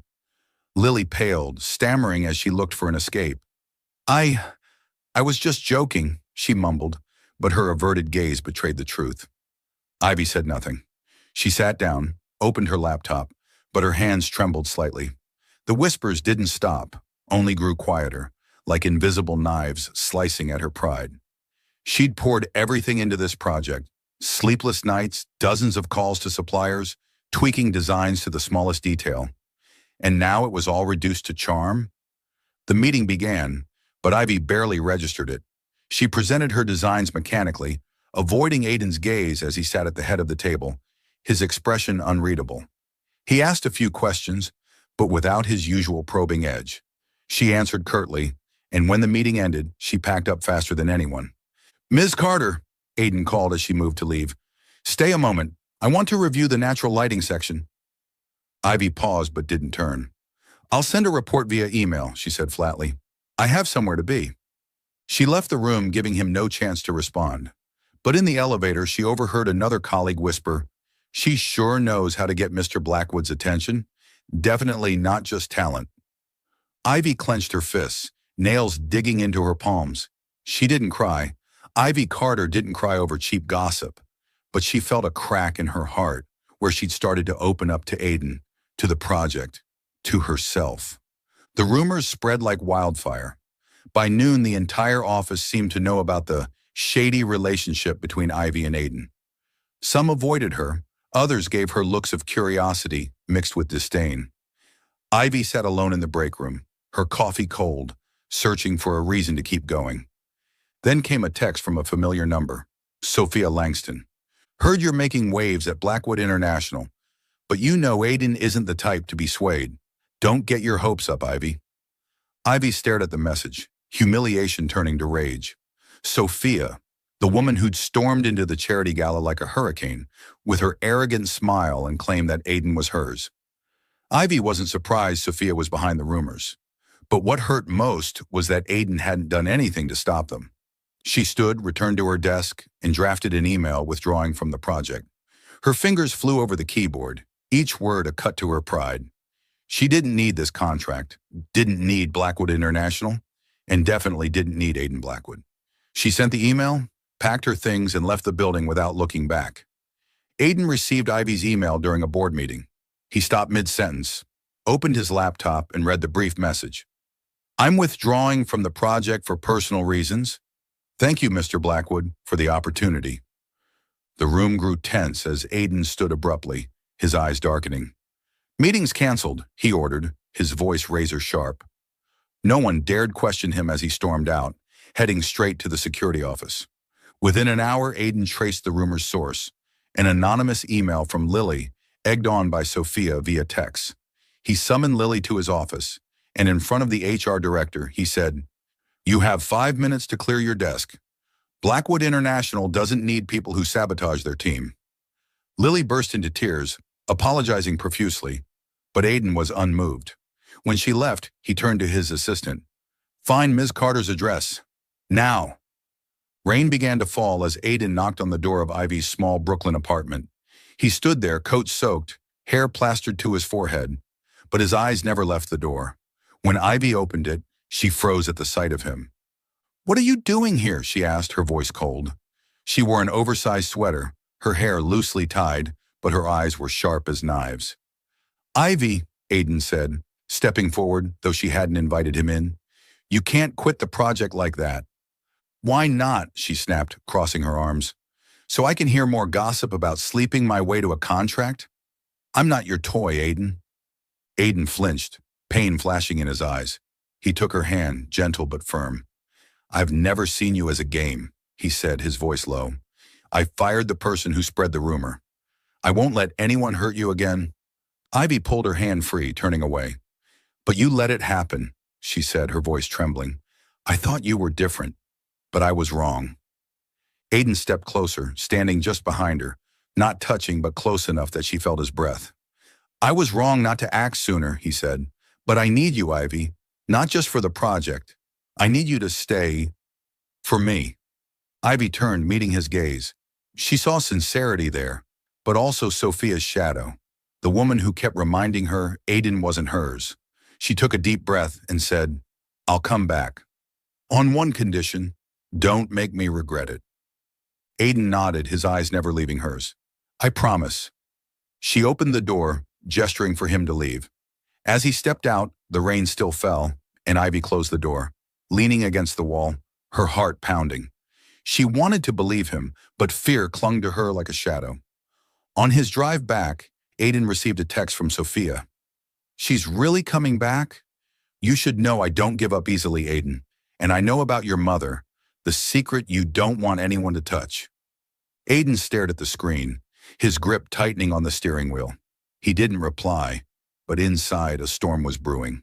Lily paled, stammering as she looked for an escape. I was just joking," she mumbled, but her averted gaze betrayed the truth. Ivy said nothing. She sat down, opened her laptop, but her hands trembled slightly. The whispers didn't stop, only grew quieter, like invisible knives slicing at her pride. She'd poured everything into this project, sleepless nights, dozens of calls to suppliers, tweaking designs to the smallest detail. And now it was all reduced to charm? The meeting began, but Ivy barely registered it. She presented her designs mechanically, avoiding Aiden's gaze as he sat at the head of the table, his expression unreadable. He asked a few questions, but without his usual probing edge. She answered curtly, and when the meeting ended, she packed up faster than anyone. "Ms. Carter," Aiden called as she moved to leave. "Stay a moment. I want to review the natural lighting section." Ivy paused but didn't turn. "I'll send a report via email," she said flatly. "I have somewhere to be." She left the room, giving him no chance to respond. But in the elevator, she overheard another colleague whisper, "She sure knows how to get Mr. Blackwood's attention. Definitely not just talent." Ivy clenched her fists, nails digging into her palms. She didn't cry. Ivy Carter didn't cry over cheap gossip, but she felt a crack in her heart where she'd started to open up to Aiden, to the project, to herself. The rumors spread like wildfire. By noon, the entire office seemed to know about the shady relationship between Ivy and Aiden. Some avoided her, others gave her looks of curiosity mixed with disdain. Ivy sat alone in the break room, her coffee cold, searching for a reason to keep going. Then came a text from a familiar number, Sophia Langston. "Heard you're making waves at Blackwood International, but you know Aiden isn't the type to be swayed. Don't get your hopes up, Ivy." Ivy stared at the message, humiliation turning to rage. Sophia, the woman who'd stormed into the charity gala like a hurricane, with her arrogant smile and claim that Aiden was hers. Ivy wasn't surprised Sophia was behind the rumors. But what hurt most was that Aiden hadn't done anything to stop them. She stood, returned to her desk, and drafted an email withdrawing from the project. Her fingers flew over the keyboard, each word a cut to her pride. She didn't need this contract, didn't need Blackwood International, and definitely didn't need Aiden Blackwood. She sent the email, packed her things, and left the building without looking back. Aiden received Ivy's email during a board meeting. He stopped mid-sentence, opened his laptop, and read the brief message. "I'm withdrawing from the project for personal reasons. Thank you, Mr. Blackwood, for the opportunity." The room grew tense as Aiden stood abruptly, his eyes darkening. "Meeting's canceled," he ordered, his voice razor-sharp. No one dared question him as he stormed out, heading straight to the security office. Within an hour, Aiden traced the rumor's source, an anonymous email from Lily, egged on by Sophia via text. He summoned Lily to his office, and in front of the HR director, he said, "You have 5 minutes to clear your desk. Blackwood International doesn't need people who sabotage their team." Lily burst into tears, apologizing profusely, but Aiden was unmoved. When she left, he turned to his assistant. "Find Ms. Carter's address. Now." Rain began to fall as Aiden knocked on the door of Ivy's small Brooklyn apartment. He stood there, coat soaked, hair plastered to his forehead, but his eyes never left the door. When Ivy opened it, she froze at the sight of him. "What are you doing here?" she asked, her voice cold. She wore an oversized sweater, her hair loosely tied, but her eyes were sharp as knives. "Ivy," Aiden said, stepping forward, though she hadn't invited him in, "you can't quit the project like that." "Why not?" she snapped, crossing her arms. "So I can hear more gossip about sleeping my way to a contract? I'm not your toy, Aiden." Aiden flinched, pain flashing in his eyes. He took her hand, gentle but firm. "I've never seen you as a game," he said, his voice low. "I fired the person who spread the rumor. I won't let anyone hurt you again." Ivy pulled her hand free, turning away. "But you let it happen," she said, her voice trembling. "I thought you were different, but I was wrong." Aiden stepped closer, standing just behind her, not touching but close enough that she felt his breath. "I was wrong not to act sooner," he said. "But I need you, Ivy, not just for the project. I need you to stay for me." Ivy turned, meeting his gaze. She saw sincerity there, but also Sophia's shadow, the woman who kept reminding her Aiden wasn't hers. She took a deep breath and said, "I'll come back. On one condition, don't make me regret it." Aiden nodded, his eyes never leaving hers. "I promise." She opened the door, gesturing for him to leave. As he stepped out, the rain still fell, and Ivy closed the door, leaning against the wall, her heart pounding. She wanted to believe him, but fear clung to her like a shadow. On his drive back, Aiden received a text from Sophia. "She's really coming back? You should know I don't give up easily, Aiden. And I know about your mother, the secret you don't want anyone to touch." Aiden stared at the screen, his grip tightening on the steering wheel. He didn't reply, but inside a storm was brewing.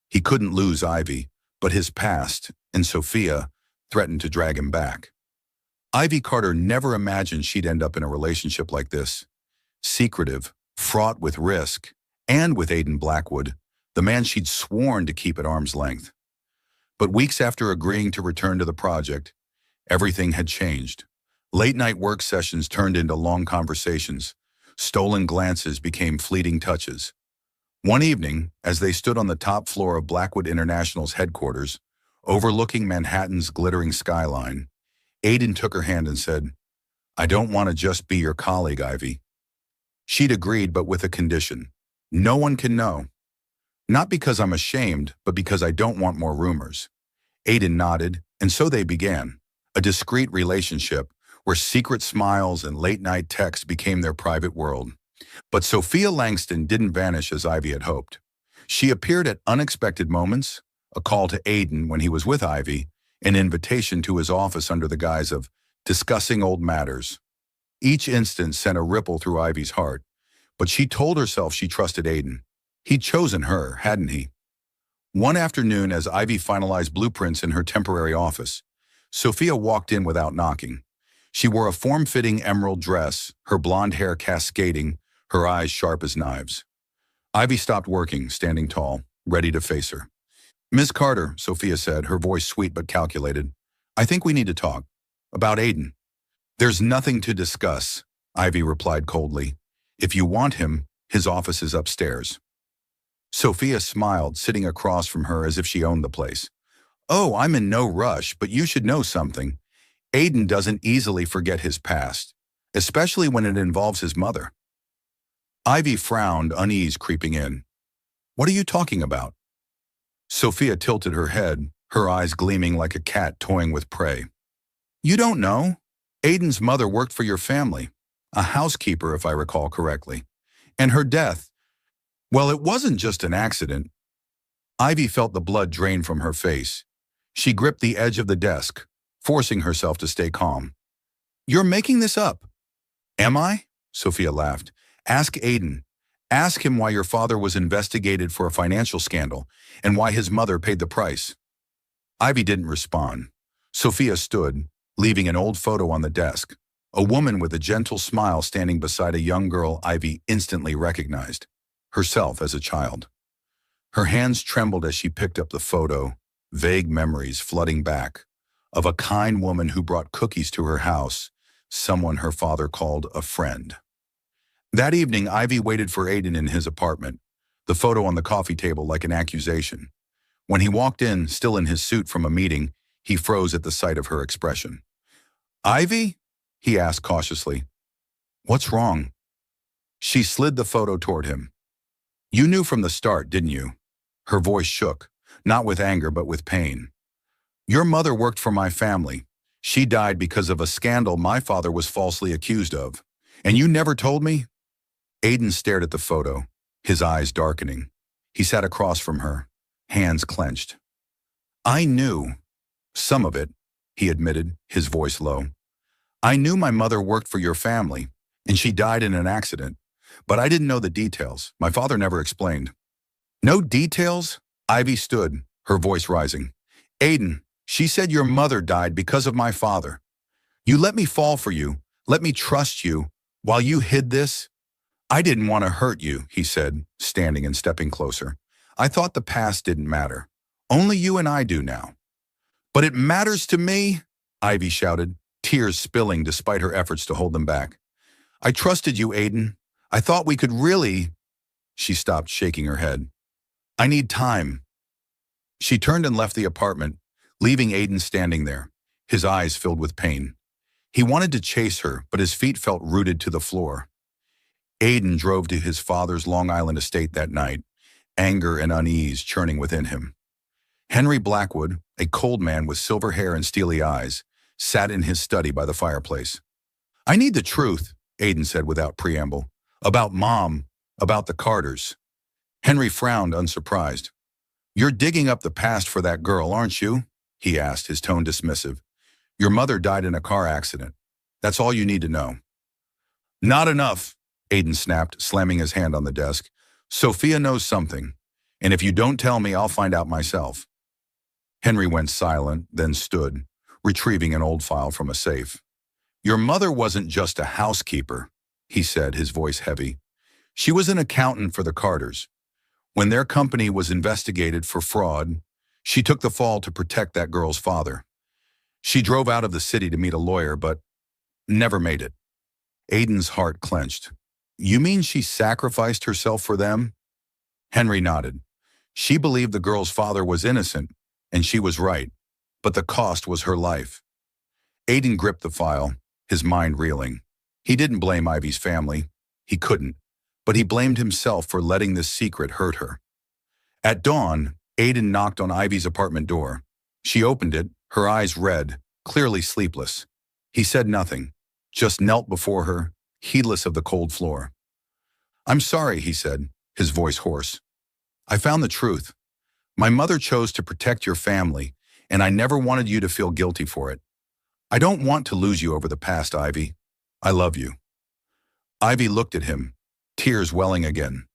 He couldn't lose Ivy, but his past, and Sophia, threatened to drag him back. Ivy Carter never imagined she'd end up in a relationship like this. Secretive, fraught with risk, and with Aiden Blackwood, the man she'd sworn to keep at arm's length. But weeks after agreeing to return to the project, everything had changed. Late-night work sessions turned into long conversations. Stolen glances became fleeting touches. One evening, as they stood on the top floor of Blackwood International's headquarters, overlooking Manhattan's glittering skyline, Aiden took her hand and said, "I don't want to just be your colleague, Ivy." She'd agreed, but with a condition. "No one can know. Not because I'm ashamed, but because I don't want more rumors." Aiden nodded, and so they began, a discreet relationship where secret smiles and late-night texts became their private world. But Sophia Langston didn't vanish as Ivy had hoped. She appeared at unexpected moments, a call to Aiden when he was with Ivy, an invitation to his office under the guise of discussing old matters. Each instance sent a ripple through Ivy's heart, but she told herself she trusted Aiden. He'd chosen her, hadn't he? One afternoon, as Ivy finalized blueprints in her temporary office, Sophia walked in without knocking. She wore a form-fitting emerald dress, her blonde hair cascading, her eyes sharp as knives. Ivy stopped working, standing tall, ready to face her. "Miss Carter," Sophia said, her voice sweet but calculated, "I think we need to talk. About Aiden." "There's nothing to discuss," Ivy replied coldly. "If you want him, his office is upstairs." Sophia smiled, sitting across from her as if she owned the place. "Oh, I'm in no rush, but you should know something. Aiden doesn't easily forget his past, especially when it involves his mother." Ivy frowned, unease creeping in. "What are you talking about?" Sophia tilted her head, her eyes gleaming like a cat toying with prey. "You don't know? Aiden's mother worked for your family, a housekeeper if I recall correctly. And her death, well, it wasn't just an accident." Ivy felt the blood drain from her face. She gripped the edge of the desk, forcing herself to stay calm. "You're making this up." "Am I?" Sophia laughed. "Ask Aiden. Ask him why your father was investigated for a financial scandal and why his mother paid the price." Ivy didn't respond. Sophia stood, leaving an old photo on the desk, a woman with a gentle smile standing beside a young girl Ivy instantly recognized, herself as a child. Her hands trembled as she picked up the photo, vague memories flooding back, of a kind woman who brought cookies to her house, someone her father called a friend. That evening, Ivy waited for Aiden in his apartment, the photo on the coffee table like an accusation. When he walked in, still in his suit from a meeting, he froze at the sight of her expression. "Ivy?" he asked cautiously. "What's wrong?" She slid the photo toward him. "You knew from the start, didn't you?" Her voice shook, not with anger but with pain. "Your mother worked for my family. She died because of a scandal my father was falsely accused of. And you never told me?" Aiden stared at the photo, his eyes darkening. He sat across from her, hands clenched. "I knew. Some of it," he admitted, his voice low. "I knew my mother worked for your family, and she died in an accident. But I didn't know the details. My father never explained." "No details?" Ivy stood, her voice rising. "Aiden, she said your mother died because of my father. You let me fall for you, let me trust you, while you hid this." "I didn't want to hurt you," he said, standing and stepping closer. "I thought the past didn't matter. Only you and I do now." "But it matters to me," Ivy shouted, tears spilling despite her efforts to hold them back. "I trusted you, Aiden. I thought we could really—" She stopped, shaking her head. "I need time." She turned and left the apartment, leaving Aiden standing there, his eyes filled with pain. He wanted to chase her, but his feet felt rooted to the floor. Aiden drove to his father's Long Island estate that night, anger and unease churning within him. Henry Blackwood, a cold man with silver hair and steely eyes, sat in his study by the fireplace. "I need the truth," Aiden said without preamble. "About Mom, about the Carters." Henry frowned, unsurprised. "You're digging up the past for that girl, aren't you?" he asked, his tone dismissive. "Your mother died in a car accident. That's all you need to know." "Not enough," Aiden snapped, slamming his hand on the desk. "Sophia knows something, and if you don't tell me, I'll find out myself." Henry went silent, then stood, retrieving an old file from a safe. "Your mother wasn't just a housekeeper," he said, his voice heavy. "She was an accountant for the Carters. When their company was investigated for fraud, she took the fall to protect that girl's father. She drove out of the city to meet a lawyer, but never made it." Aiden's heart clenched. "You mean she sacrificed herself for them?" Henry nodded. "She believed the girl's father was innocent, and she was right, but the cost was her life." Aiden gripped the file, his mind reeling. He didn't blame Ivy's family. He couldn't, but he blamed himself for letting this secret hurt her. At dawn, Aiden knocked on Ivy's apartment door. She opened it, her eyes red, clearly sleepless. He said nothing, just knelt before her, heedless of the cold floor. "I'm sorry," he said, his voice hoarse. "I found the truth. My mother chose to protect your family, and I never wanted you to feel guilty for it. I don't want to lose you over the past, Ivy. I love you." Ivy looked at him, tears welling again.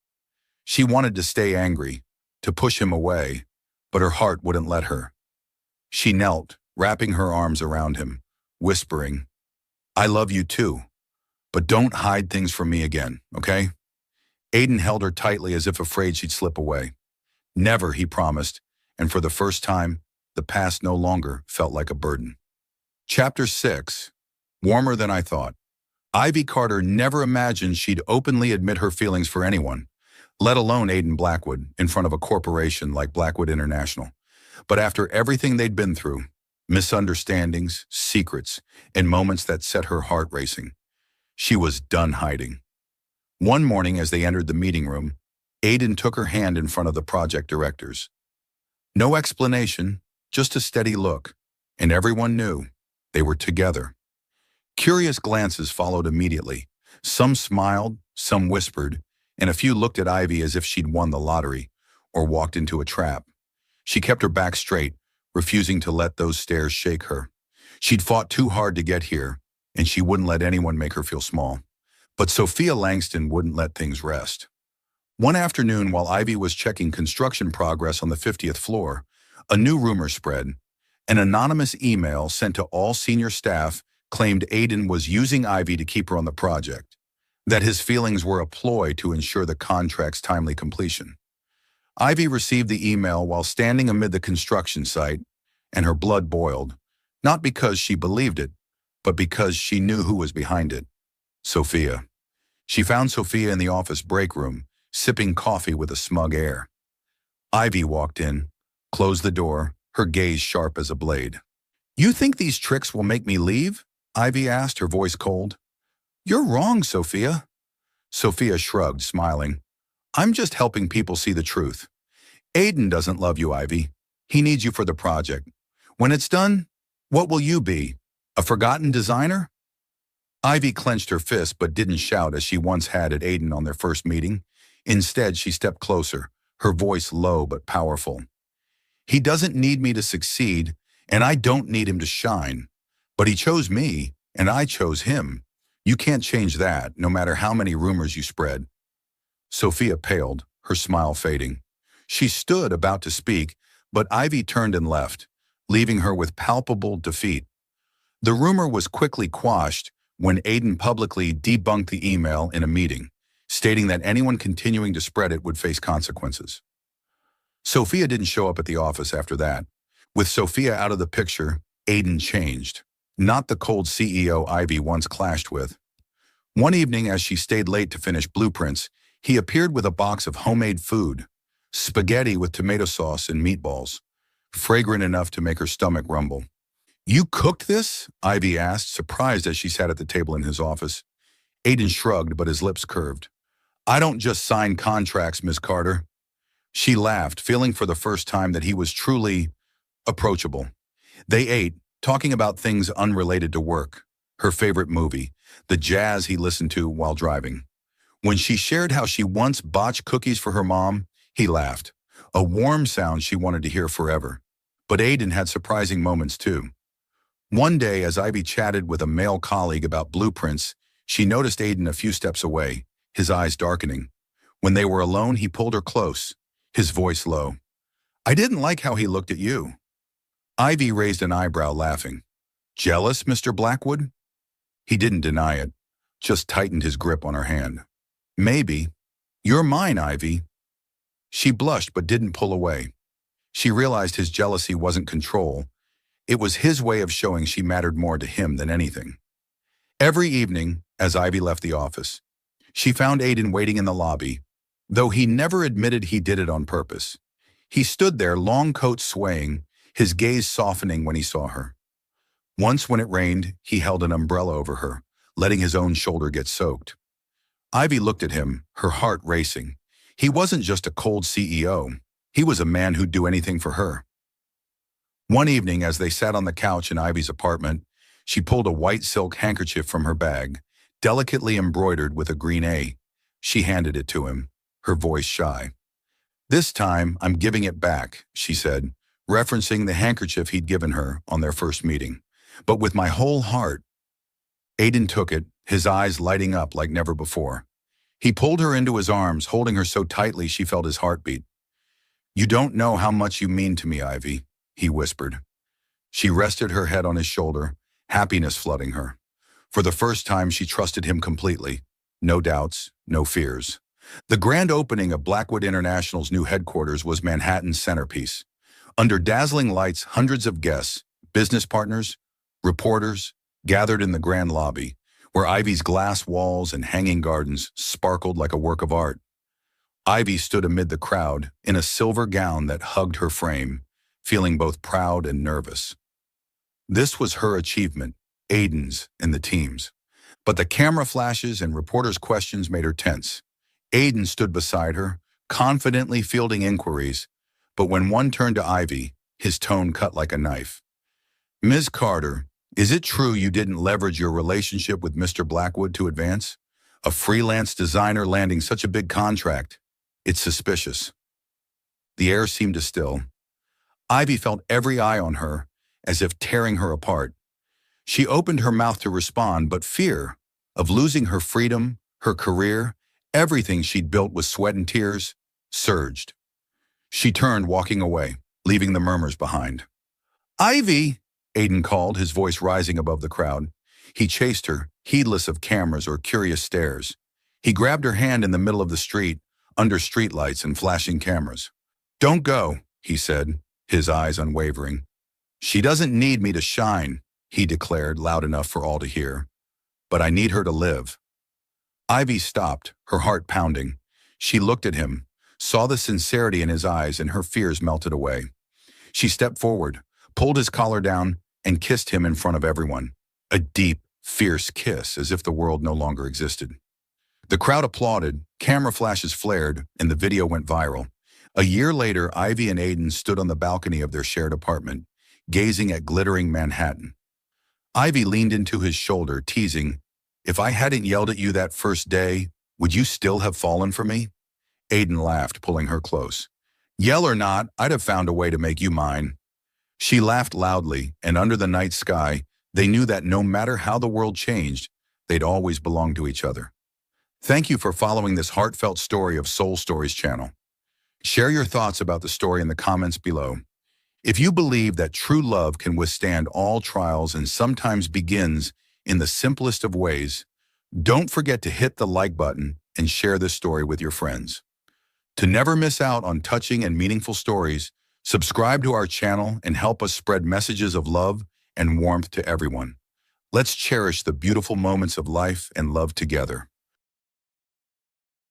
She wanted to stay angry, to push him away, but her heart wouldn't let her. She knelt, wrapping her arms around him, whispering, "I love you too, but don't hide things from me again, okay?" Aiden held her tightly as if afraid she'd slip away. Never, he promised, and for the first time, the past no longer felt like a burden. Chapter 6. Warmer than I thought. Ivy Carter never imagined she'd openly admit her feelings for anyone, let alone Aiden Blackwood, in front of a corporation like Blackwood International. But after everything they'd been through, misunderstandings, secrets, and moments that set her heart racing, she was done hiding. One morning as they entered the meeting room, Aiden took her hand in front of the project directors. No explanation, just a steady look, and everyone knew they were together. Curious glances followed immediately. Some smiled, some whispered, and a few looked at Ivy as if she'd won the lottery or walked into a trap. She kept her back straight, refusing to let those stares shake her. She'd fought too hard to get here, and she wouldn't let anyone make her feel small. But Sophia Langston wouldn't let things rest. One afternoon, while Ivy was checking construction progress on the 50th floor, a new rumor spread. An anonymous email sent to all senior staff claimed Aiden was using Ivy to keep her on the project, that his feelings were a ploy to ensure the contract's timely completion. Ivy received the email while standing amid the construction site, and her blood boiled, not because she believed it, but because she knew who was behind it. Sophia. She found Sophia in the office break room, sipping coffee with a smug air. Ivy walked in, closed the door, her gaze sharp as a blade. "You think these tricks will make me leave?" Ivy asked, her voice cold. "You're wrong, Sophia." Sophia shrugged, smiling. "I'm just helping people see the truth. Aiden doesn't love you, Ivy. He needs you for the project. When it's done, what will you be? A forgotten designer?" Ivy clenched her fist but didn't shout as she once had at Aiden on their first meeting. Instead, she stepped closer, her voice low but powerful. "He doesn't need me to succeed, and I don't need him to shine. But he chose me, and I chose him. You can't change that, no matter how many rumors you spread." Sophia paled, her smile fading. She stood about to speak, but Ivy turned and left, leaving her with palpable defeat. The rumor was quickly quashed when Aiden publicly debunked the email in a meeting, stating that anyone continuing to spread it would face consequences. Sophia didn't show up at the office after that. With Sophia out of the picture, Aiden changed. Not the cold CEO Ivy once clashed with. One evening, as she stayed late to finish blueprints, he appeared with a box of homemade food, spaghetti with tomato sauce and meatballs, fragrant enough to make her stomach rumble. "You cooked this?" Ivy asked, surprised as she sat at the table in his office. Aiden shrugged, but his lips curved. "I don't just sign contracts, Miss Carter." She laughed, feeling for the first time that he was truly approachable. They ate, talking about things unrelated to work, her favorite movie, the jazz he listened to while driving. When she shared how she once botched cookies for her mom, he laughed, a warm sound she wanted to hear forever. But Aiden had surprising moments too. One day, as Ivy chatted with a male colleague about blueprints, she noticed Aiden a few steps away, his eyes darkening. When they were alone, he pulled her close, his voice low. "I didn't like how he looked at you." Ivy raised an eyebrow, laughing. "Jealous, Mr. Blackwood?" He didn't deny it, just tightened his grip on her hand. "Maybe. You're mine, Ivy." She blushed but didn't pull away. She realized his jealousy wasn't control. It was his way of showing she mattered more to him than anything. Every evening, as Ivy left the office, she found Aiden waiting in the lobby, though he never admitted he did it on purpose. He stood there, long coat swaying, his gaze softening when he saw her. Once when it rained, he held an umbrella over her, letting his own shoulder get soaked. Ivy looked at him, her heart racing. He wasn't just a cold CEO. He was a man who'd do anything for her. One evening, as they sat on the couch in Ivy's apartment, she pulled a white silk handkerchief from her bag, delicately embroidered with a green A. She handed it to him, her voice shy. "This time, I'm giving it back," she said, referencing the handkerchief he'd given her on their first meeting. "But with my whole heart." Aiden took it, his eyes lighting up like never before. He pulled her into his arms, holding her so tightly she felt his heartbeat. "You don't know how much you mean to me, Ivy," he whispered. She rested her head on his shoulder, happiness flooding her. For the first time, she trusted him completely. No doubts, no fears. The grand opening of Blackwood International's new headquarters was Manhattan's centerpiece. Under dazzling lights, hundreds of guests, business partners, reporters, gathered in the grand lobby, where Ivy's glass walls and hanging gardens sparkled like a work of art. Ivy stood amid the crowd in a silver gown that hugged her frame, feeling both proud and nervous. This was her achievement, Aiden's and the team's. But the camera flashes and reporters' questions made her tense. Aiden stood beside her, confidently fielding inquiries, but when one turned to Ivy, his tone cut like a knife. "Ms. Carter, is it true you didn't leverage your relationship with Mr. Blackwood to advance? A freelance designer landing such a big contract. It's suspicious." The air seemed to still. Ivy felt every eye on her, as if tearing her apart. She opened her mouth to respond, but fear of losing her freedom, her career, everything she'd built with sweat and tears, surged. She turned, walking away, leaving the murmurs behind. "Ivy!" Aiden called, his voice rising above the crowd. He chased her, heedless of cameras or curious stares. He grabbed her hand in the middle of the street, under streetlights and flashing cameras. "Don't go," he said, his eyes unwavering. "She doesn't need me to shine," he declared, loud enough for all to hear. "But I need her to live." Ivy stopped, her heart pounding. She looked at him, saw the sincerity in his eyes, and her fears melted away. She stepped forward, pulled his collar down, and kissed him in front of everyone. A deep, fierce kiss, as if the world no longer existed. The crowd applauded, camera flashes flared, and the video went viral. A year later, Ivy and Aiden stood on the balcony of their shared apartment, gazing at glittering Manhattan. Ivy leaned into his shoulder, teasing, "If I hadn't yelled at you that first day, would you still have fallen for me?" Aiden laughed, pulling her close. "Yell or not, I'd have found a way to make you mine." She laughed loudly, and under the night sky, they knew that no matter how the world changed, they'd always belong to each other. Thank you for following this heartfelt story of Soul Stories channel. Share your thoughts about the story in the comments below. If you believe that true love can withstand all trials and sometimes begins in the simplest of ways, don't forget to hit the like button and share this story with your friends. To never miss out on touching and meaningful stories, subscribe to our channel and help us spread messages of love and warmth to everyone. Let's cherish the beautiful moments of life and love together.